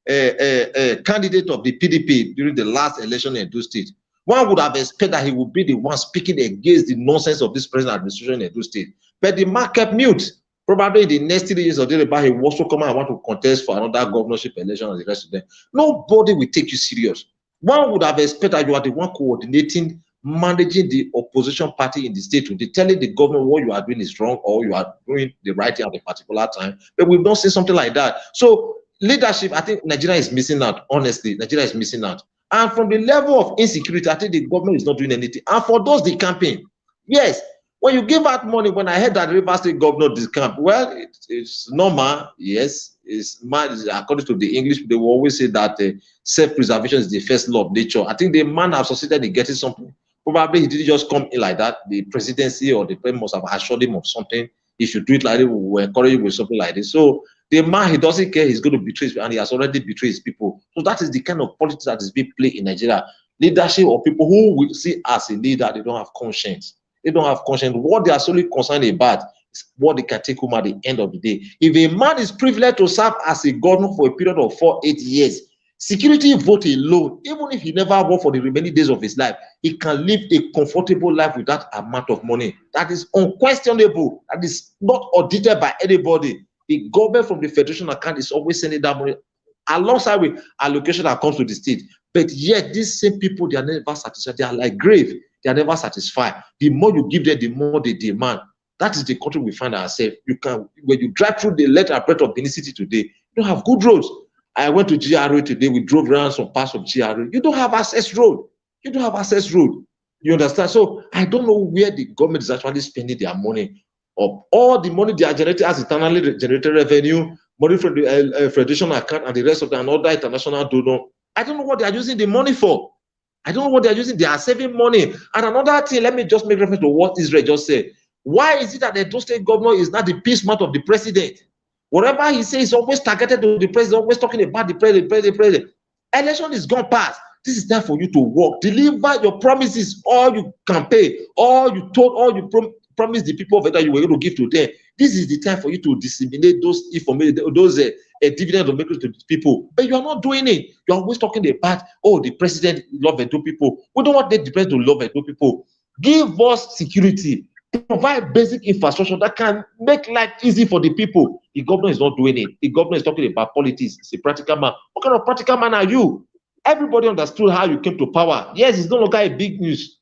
candidate of the PDP during the last election in Edo State. One would have expected that he would be the one speaking against the nonsense of this present administration in Edo State, but the man kept mute. Probably in the next 3 years of the debate, he will also come and want to contest for another governorship election and the rest of them. Nobody will take you serious. One would have expected that you are the one coordinating, managing the opposition party in the state, to telling the government what you are doing is wrong or you are doing the right thing at a particular time. But we've not seen something like that. So leadership, I think Nigeria is missing out. Honestly, Nigeria is missing out. And from the level of insecurity, I think the government is not doing anything. And for those the campaign, yes. When you give out money, when I heard that Rivers State governor discount, well, it's normal, yes. It's according to the English, they will always say that self-preservation is the first law of nature. I think the man has succeeded in getting something. Probably he didn't just come in like that. The presidency or the president must have assured him of something. If you do it like this, we will encourage you with something like this. So the man, he doesn't care, he's going to betray his, and he has already betrayed his people. So that is the kind of politics that is being played in Nigeria. Leadership of people who will see as a leader, they don't have conscience. They don't have conscience. What they are solely concerned about is what they can take home at the end of the day. If a man is privileged to serve as a governor for a period of 4-8 years, security vote alone, even if he never worked for the remaining days of his life, he can live a comfortable life with that amount of money. That is unquestionable. That is not audited by anybody. The government from the federation account is always sending that money alongside with allocation that comes to the state. But yet, these same people, they are never satisfied. They are like grave. They are never satisfied. The more you give them, the more they demand. That is the country we find ourselves. You can, when you drive through the length and breadth of Benin City today, you don't have good roads. I went to GRA today. We drove around some parts of GRA. You don't have access road. You don't have access road. You understand? So I don't know where the government is actually spending their money. Of all the money they are generating as internally generated revenue, money from the federation account and the rest of the another international donor. I don't know what they are using the money for. I don't know what they are using. They are saving money. And another thing, let me just make reference to what Israel just said. Why is it that the Edo State governor is not the peace mouth of the president? Whatever he says is always targeted to the president, always talking about the president. Election is gone past. This is time for you to work. Deliver your promises, all you can pay, all you told, all you promised the people that you were going to give to them. This is the time for you to disseminate those information, those dividends of making to the people. But you are not doing it. You are always talking about, oh, the president love Edo people. We don't want the president to love Edo people. Give us security. Provide basic infrastructure that can make life easy for the people. The governor is not doing it. The governor is talking about politics. It's a practical man. What kind of practical man are you? Everybody understood how you came to power. Yes, it's no longer a big news.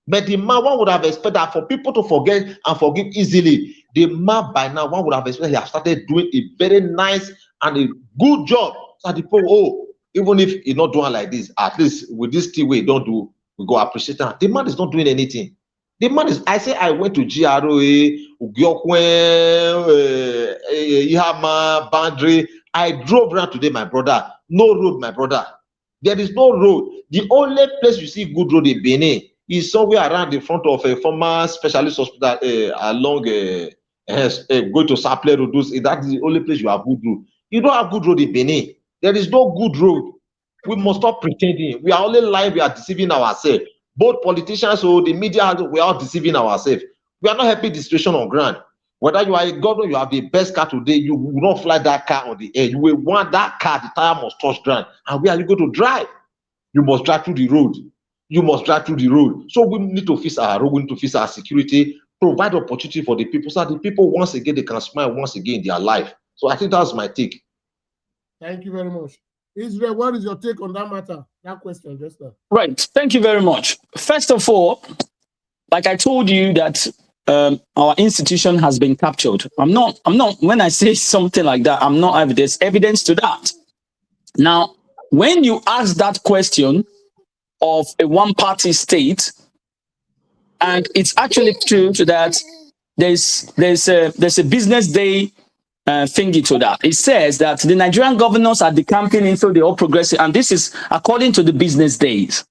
But the man, one would have expected that for people to forget and forgive easily. The man, by now, one would have expected he have started doing a very nice and a good job. So the people, oh, even if he's not doing like this, at least with this thing we don't do, we go appreciate that. The man is not doing anything. The man is, I say I went to GRA, Ugyokwe, Ihama, Bandre. I drove around today, my brother. No road, my brother. There is no road. The only place you see good road in Benin is somewhere around the front of a former specialist hospital along going to Saple Road. That is the only place you have good road. You don't have good road in Benin. There is no good road. We must stop pretending. We are only lying. We are deceiving ourselves. Both politicians or the media, we are deceiving ourselves. We are not helping the situation on ground. Whether you are a governor, you have the best car today, you will not fly that car on the air. You will want that car, the tire must touch ground. And where are you going to drive? You must drive through the road. You must drive through the road. So we need to fix our road, we need to fix our security, provide opportunity for the people so that the people, once again, they can smile once again in their life. So I think that's my take. Thank you very much. Israel, what is your take on that matter? That question just now. Right. Thank you very much. First of all, like I told you that our institution has been captured. I'm not, when I say something like that, I'm not there's evidence to that. Now, when you ask that question of a one-party state, and it's actually true to that there's a business day thingy to that. It says that the Nigerian governors are decamping into the All Progressive, and this is according to the business days.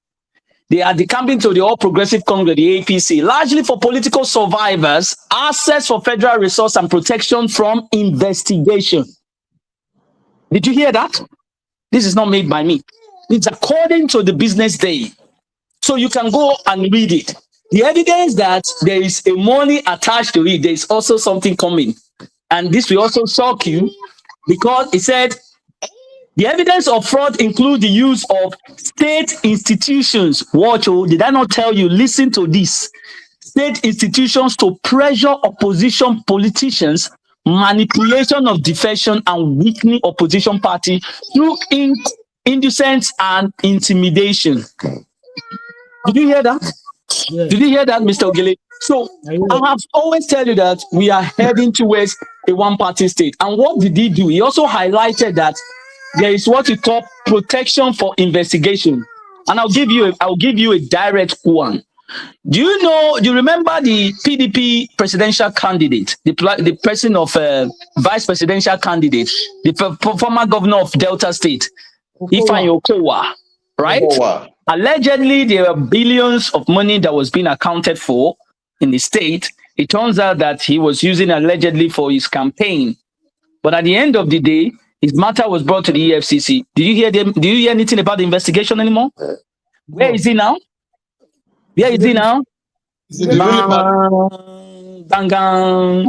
They are decamping to the All Progressive Congress, the APC, largely for political survivors, access for federal resource and protection from investigation. Did you hear that? This is not made by me. It's according to the business day. So you can go and read it. The evidence that there is a money attached to it, there is also something coming. And this will also shock you because it said the evidence of fraud include the use of state institutions. Watch, oh, did I not tell you? Listen to this. State institutions to pressure opposition politicians, manipulation of defection and weakening opposition party through indecence and intimidation. Did you hear that? Yeah. Did you hear that, Mr. Ogile? So I have always tell you that we are heading towards a one-party state. And what did he do? He also highlighted that there is what we call protection for investigation. And I'll give you a direct one. Do you remember the PDP presidential candidate, the person of vice presidential candidate, the former governor of Delta State, Ifeanyi Okowa, right? Okowa. Allegedly, there are billions of money that was being accounted for in the state. It turns out that he was using allegedly for his campaign. But at the end of the day, his matter was brought to the EFCC. Did you hear them? Do you hear anything about the investigation anymore? Where is he now? Where is he now?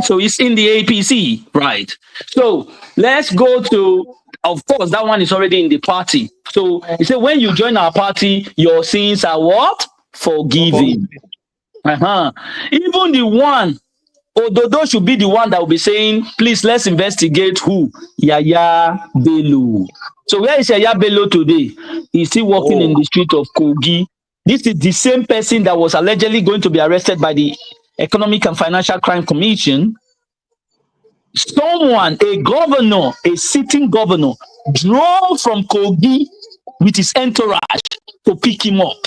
So he's in the APC, right? So let's go to, of course, that one is already in the party. So he said, when you join our party, your sins are what? Forgiven. Even the one Ododo should be the one that will be saying, please, let's investigate who? Yaya Bello. So where is Yaya Bello today? He's still walking in the street of Kogi. This is the same person that was allegedly going to be arrested by the Economic and Financial Crime Commission. Someone, a governor, a sitting governor, drove from Kogi with his entourage to pick him up.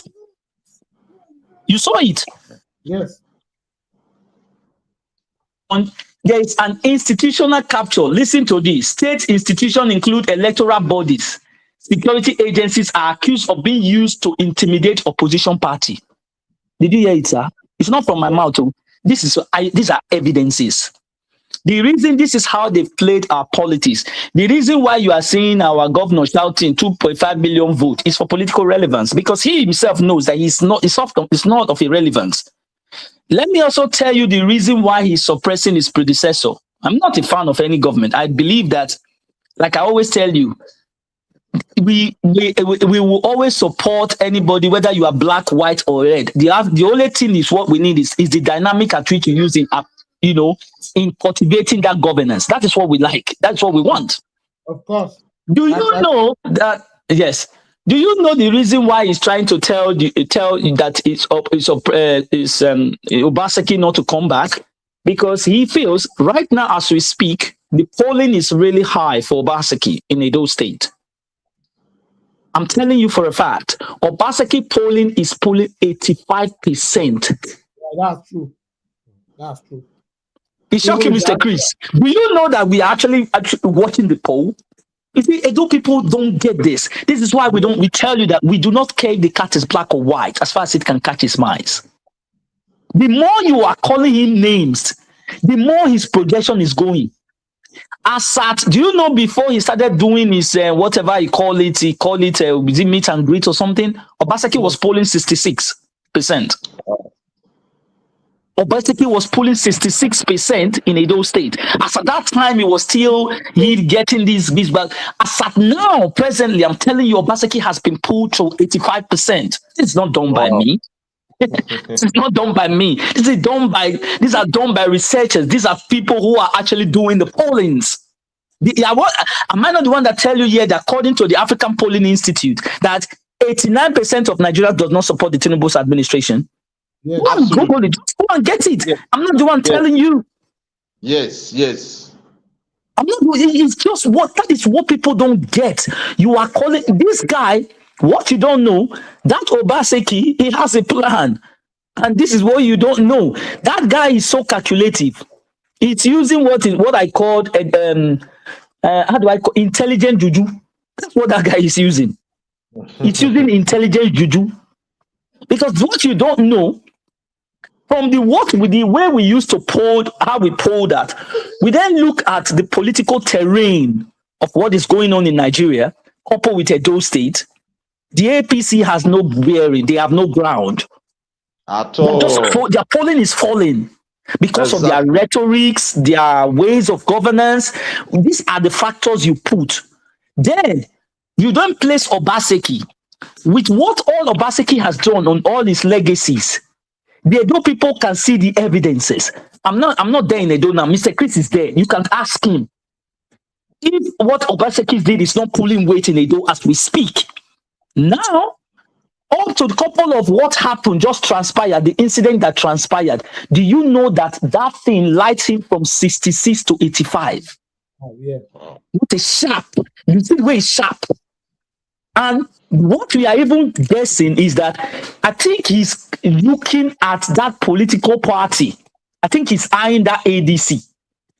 You saw it? Yes. There is an institutional capture. Listen to this. State institutions include electoral bodies. Security agencies are accused of being used to intimidate opposition party. Did you hear it, sir? It's not from my mouth. These are evidences. The reason this is how they've played our politics, the reason why you are seeing our governor shouting 2.5 million votes is for political relevance, because he himself knows that it's not of irrelevance. Let me also tell you the reason why he's suppressing his predecessor. I'm not a fan of any government. I believe that, like I always tell you, we will always support anybody, whether you are black, white, or red. The only thing is what we need is the dynamic at which you use in cultivating that governance. That is what we like. That's what we want. Of course. Do you know that? Yes. Do you know the reason why he's trying to tell you that it's Obaseki not to come back? Because he feels right now, as we speak, the polling is really high for Obaseki in Edo State. I'm telling you for a fact, Obaseki polling is polling 85%. Yeah, that's true. That's true. It's shocking, Mr. Chris. Do you know that we are actually watching the poll? You see, Edo people don't get this. This is why we tell you that we do not care if the cat is black or white, as far as it can catch his mice. The more you are calling him names, the more his projection is going. Asat, do you know before he started doing his whatever he called it meet and greet or something? Obaseki was polling 66%. Obaseki was polling 66% in Edo State. As at that time, he was still getting these back. As at now, presently, I'm telling you, Obaseki has been pulled to 85%. It's not done by me. This is not done by me. These are done by researchers. These are people who are actually doing the pollings. Am I not the one that tell you here that according to the African Polling Institute, that 89% of Nigerians does not support the Tinubu's administration? Yes, Google it. Just go and get it. Yes. I'm not the one telling you. Yes. I'm not. It's just that is what people don't get. You are calling this guy. What you don't know, that Obaseki, he has a plan. And this is what you don't know. That guy is so calculative. It's using what I called intelligent juju. That's what that guy is using. It's using intelligent juju. Because what you don't know, from the way we used to poll, how we poll that, we then look at the political terrain of what is going on in Nigeria, coupled with Edo State. The APC has no bearing. They have no ground. At all. Their polling is falling because of their rhetorics, their ways of governance. These are the factors you put. Then you don't place Obaseki with what all Obaseki has done on all his legacies. The Edo people can see the evidences. I'm not there in Edo now. Mr. Chris is there. You can ask him. If what Obaseki did is not pulling weight in Edo as we speak, now, up to the couple of what happened just transpired, the incident that transpired, do you know that thing lights him from 66 to 85? Oh, yeah. What a sharp. You see the way it's sharp. And what we are even guessing is that I think he's looking at that political party. I think he's eyeing that ADC.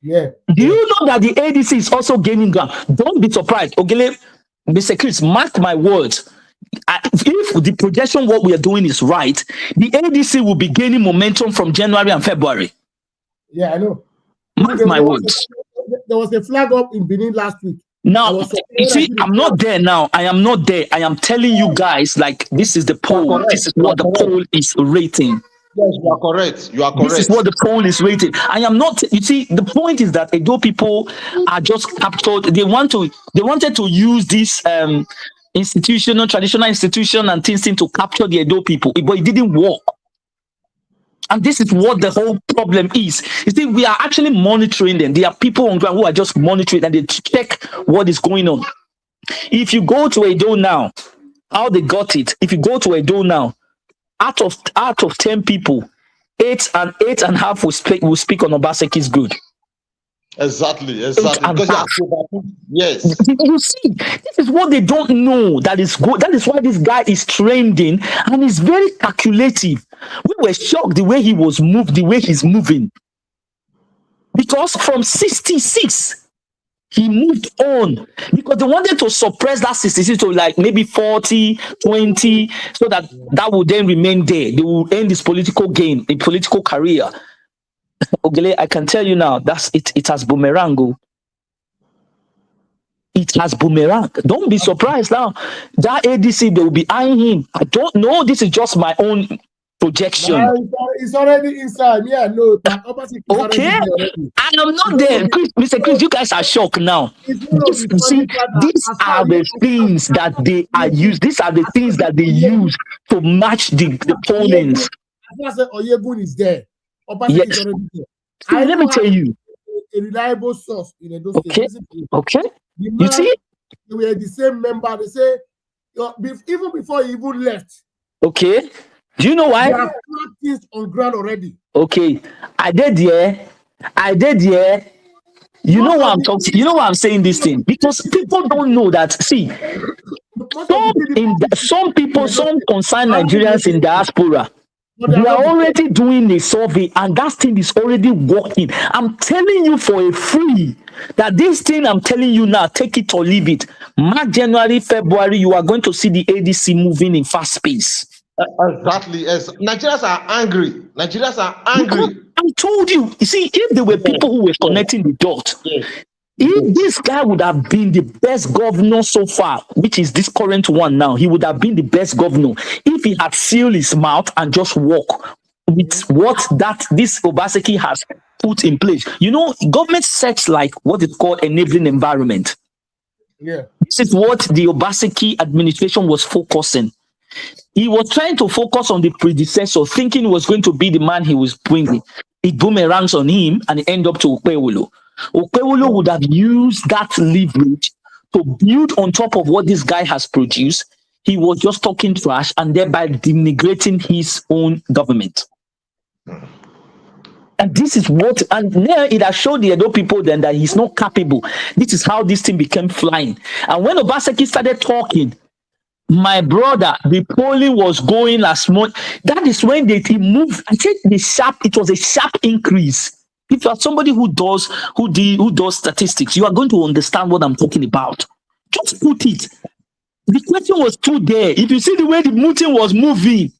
Yeah. Do you know that the ADC is also gaining ground? Don't be surprised. Ogele, Mr. Chris, mark my words. If the projection, what we are doing is right, the ADC will be gaining momentum from January and February. Yeah, I know. Mark my words. There was a flag up in Benin last week. Now, you see, I'm not there now. I am not there. I am telling you guys, like, this is the poll. This is what the poll is rating. Yes, you are correct. You are correct. This is what the poll is rating. I am not. You see, the point is that Edo people are just captured. They wanted to use this traditional institution and things to capture the Edo people, but it didn't work. And this is what the whole problem is. You see, we are actually monitoring them. There are people on ground who are just monitoring and they check what is going on. If you go to Edo now, how they got it, if you go to Edo now, out of 10 people, 8.5 will speak on Obaseki's good. Exactly. Because yes. You see, this is what they don't know that is good. That is why this guy is trained in and is very calculative. We were shocked the way he was moved, the way he's moving. Because from 66, he moved on because they wanted to suppress that 66 to like maybe 40, 20, so that would then remain there. They will end this political gain, a political career. Ogele, I can tell you now, that's it. It has boomerang. It has boomerang. Don't be surprised now. That ADC, they will be eyeing him. I don't know. This is just my own projection. It's already inside. Yeah, no. Okay. I am not there. Mr. Chris, you guys are shocked now. These are the things that they are used. These are the things that they use to match the opponents. I said Oyegun is there. Yes. Is already there. Let me tell you. A reliable source in those states. Okay. You see? We were the same member. They say, even before he even left. Okay. Do you know why? They have practiced on ground already. Okay. I did, yeah. You know why I'm talking? You know why I'm saying this thing? Because people don't know that. See, some concerned Nigerians in diaspora, they are already doing a survey, and that thing is already working. I'm telling you for a free that this thing I'm telling you now, take it or leave it. March, January, February, you are going to see the ADC moving in fast pace. Exactly. Yes. Nigerians are angry. Because I told you. You see, if there were people who were connecting the dots, if this guy would have been the best governor so far, which is this current one now, he would have been the best governor if he had sealed his mouth and just walk with what this Obaseki has put in place. You know, government sets like what is called enabling environment. Yeah. This is what the Obaseki administration was focusing. He was trying to focus on the predecessor, thinking he was going to be the man he was bringing. It boomerangs on him and it ended up to Okpewolo. Okpewolo would have used that leverage to build on top of what this guy has produced. He was just talking trash and thereby denigrating his own government. And this is what, and now it has showed the Edo people then that he's not capable. This is how this thing became flying. And when Obaseki started talking, my brother, the polling was going as much. That is when he moved. I said it was a sharp increase. If you are somebody who does statistics, you are going to understand what I'm talking about. Just put it. The question was too there. If you see the way the meeting was moving,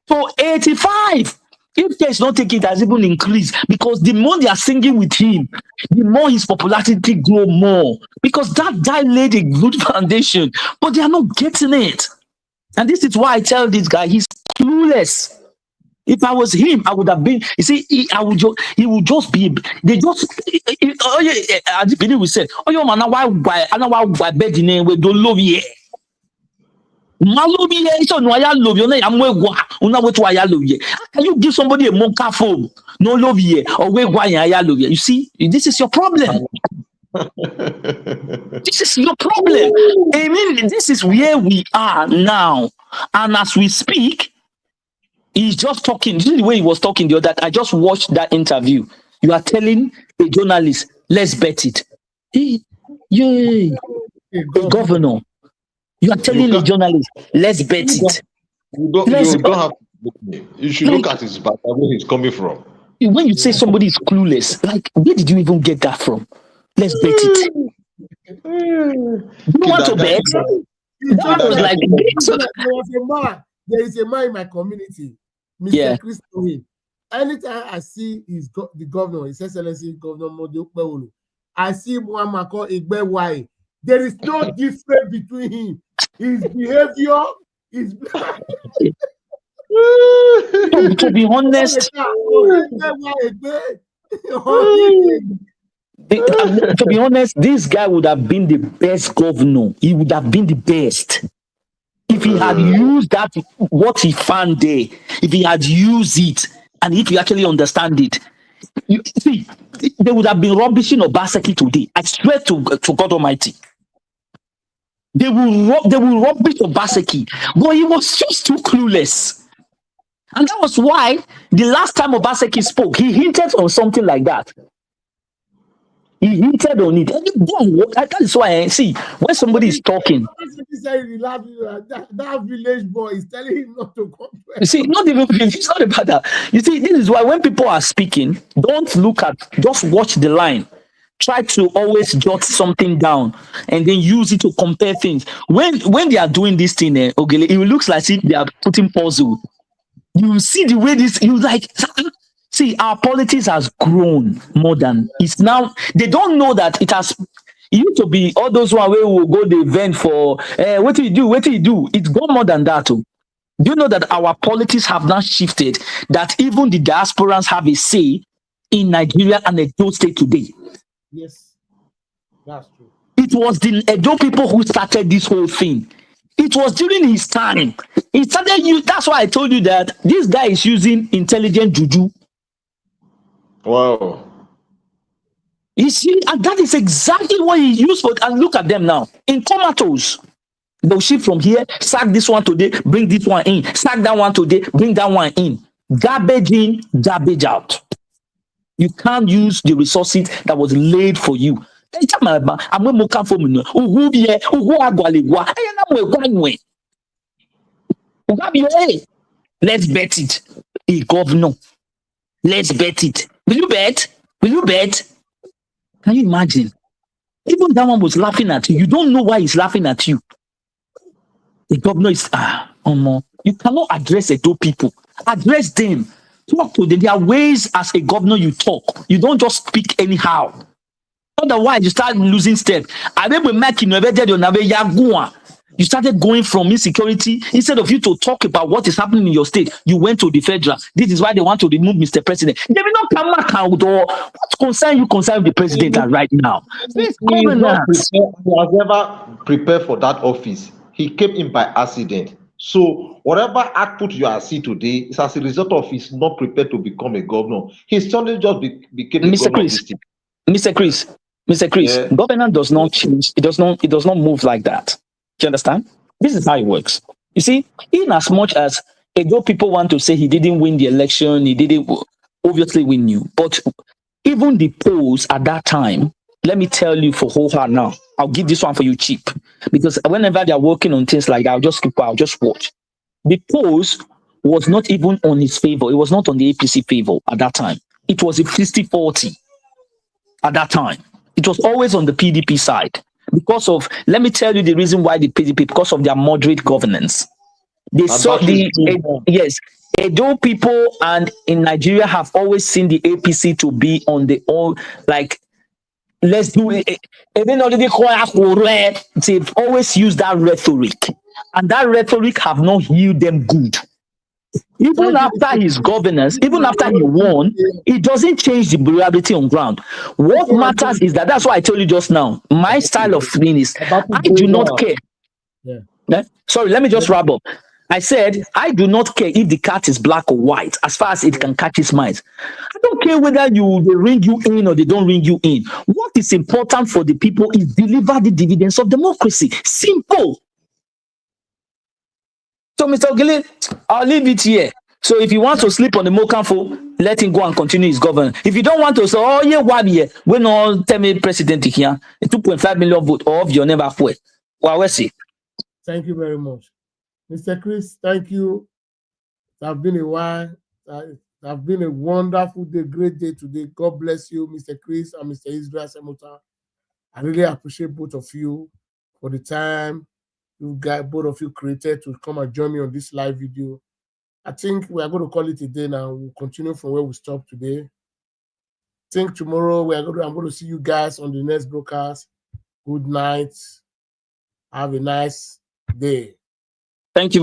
so 85. If there's not take it has even increased because the more they are singing with him, the more his popularity grow more because that guy laid a good foundation, but they are not getting it. And this is why I tell this guy he's clueless. If I was him, I would have been. You see, he would just be. They just. Oh yeah, as we said, oh yeah, man, why bed in we don't love you. Can you give somebody a monka phone? No love ye or you see, this is your problem. This is your problem. I mean, this is where we are now. And as we speak, he's just talking. This is the way he was talking the other. I just watched that interview. You are telling a journalist, let's bet it. Hey, governor. You are telling the journalist, let's bet it. You should look at his background, where he's coming from. When you say somebody is clueless, like, where did you even get that from? Let's bet it. You want to bet? That was like there is a man in my community, Mr. Christo. Anytime I see the governor, His Excellency Governor Modi Okpewolo, I see Muhammad Igbe. There is no difference between him. His behavior is. To be honest, to be honest, this guy would have been the best governor. He would have been the best if he had used that what he found there. If he had used it and if you actually understand it, you see, they would have been rubbishing Obaseki today. I swear to God Almighty. They will rubbish Obaseki, but he was just too clueless. And that was why the last time Obaseki spoke, he hinted on something like that. He hinted on it. That is why I see when somebody is talking. That village boy is telling him not to come. You see, not even it's not about that. You see, this is why when people are speaking, don't look at, just watch the line. Try to always jot something down and then use it to compare things. When they are doing this thing, it looks like they are putting puzzle. You see the way this, you like. See, our politics has grown more than it's now. They don't know that it has. It used to be all those one where we will go the event for what do you do? What do you do? It's gone more than that too. Do you know that our politics have now shifted? That even the diasporans have a say in Nigeria and Edo State today. Yes, that's true. It was the Edo people who started this whole thing. It was during his time. He started. That's why I told you that this guy is using intelligent juju. Wow. You see, and that is exactly what he used for. And look at them now in tomatoes. They'll shift from here, sack this one today, bring this one in, sack that one today, bring that one in. Garbage in, garbage out. You can't use the resources that was laid for you. Let's bet it. A governor. Let's bet it. Will you bet? Will you bet? Can you imagine? Even that one was laughing at you. You don't know why he's laughing at you. The governor is you cannot address Edo people. Address them. Talk to them. There are ways as a governor you talk. You don't just speak anyhow. Otherwise, you start losing step. You started going from insecurity. Instead of you to talk about what is happening in your state, you went to the federal. This is why they want to remove Mr. President. They will not come back out. What concern the president right now? He has never prepared for that office. He came in by accident. So whatever output you are seeing today is as a result of he's not prepared to become a governor. His suddenly just became a governor. Mr. Chris, yeah. Governance does not change. It does not move like that. Do you understand? This is how it works. You see, in as much as Edo people want to say he didn't win the election, he didn't obviously win you. But even the polls at that time, let me tell you for whole heart now, I'll give this one for you cheap. Because whenever they're working on things like that, I'll just watch. The polls was not even on his favor. It was not on the APC favor at that time. It was a 60-40 at that time. It was always on the PDP side. Because of, let me tell you the reason why the PDP, because of their moderate governance. They saw yes, Edo people and in Nigeria have always seen the APC to be on the own, like, let's do it. They've always used that rhetoric. And that rhetoric have not healed them good. Even after his governance, even after he won, it doesn't change the reality on ground. What matters is that's why I told you just now, my style of thing is, I do not care. Sorry, let me just wrap up. I said, I do not care if the cat is black or white, as far as it can catch its mice. I don't care whether they ring you in or they don't ring you in. What is important for the people is deliver the dividends of democracy. Simple. So, Mr. Ogile, I'll leave it here. So if you want to sleep on the Mokanfo, let him go and continue his government. If you don't want to say, oh yeah, why here? We no tell me president here, a 2.5 million vote of your never fuel. Well, we'll see. Thank you very much. Mr. Chris, thank you. It has been a while. It has been a wonderful day, great day today. God bless you, Mr. Chris and Mr. Israel Semota. I really appreciate both of you for the time you guys, both of you created to come and join me on this live video. I think we are going to call it a day now. We'll continue from where we stopped today. I think tomorrow I'm going to see you guys on the next broadcast. Good night. Have a nice day. Thank you.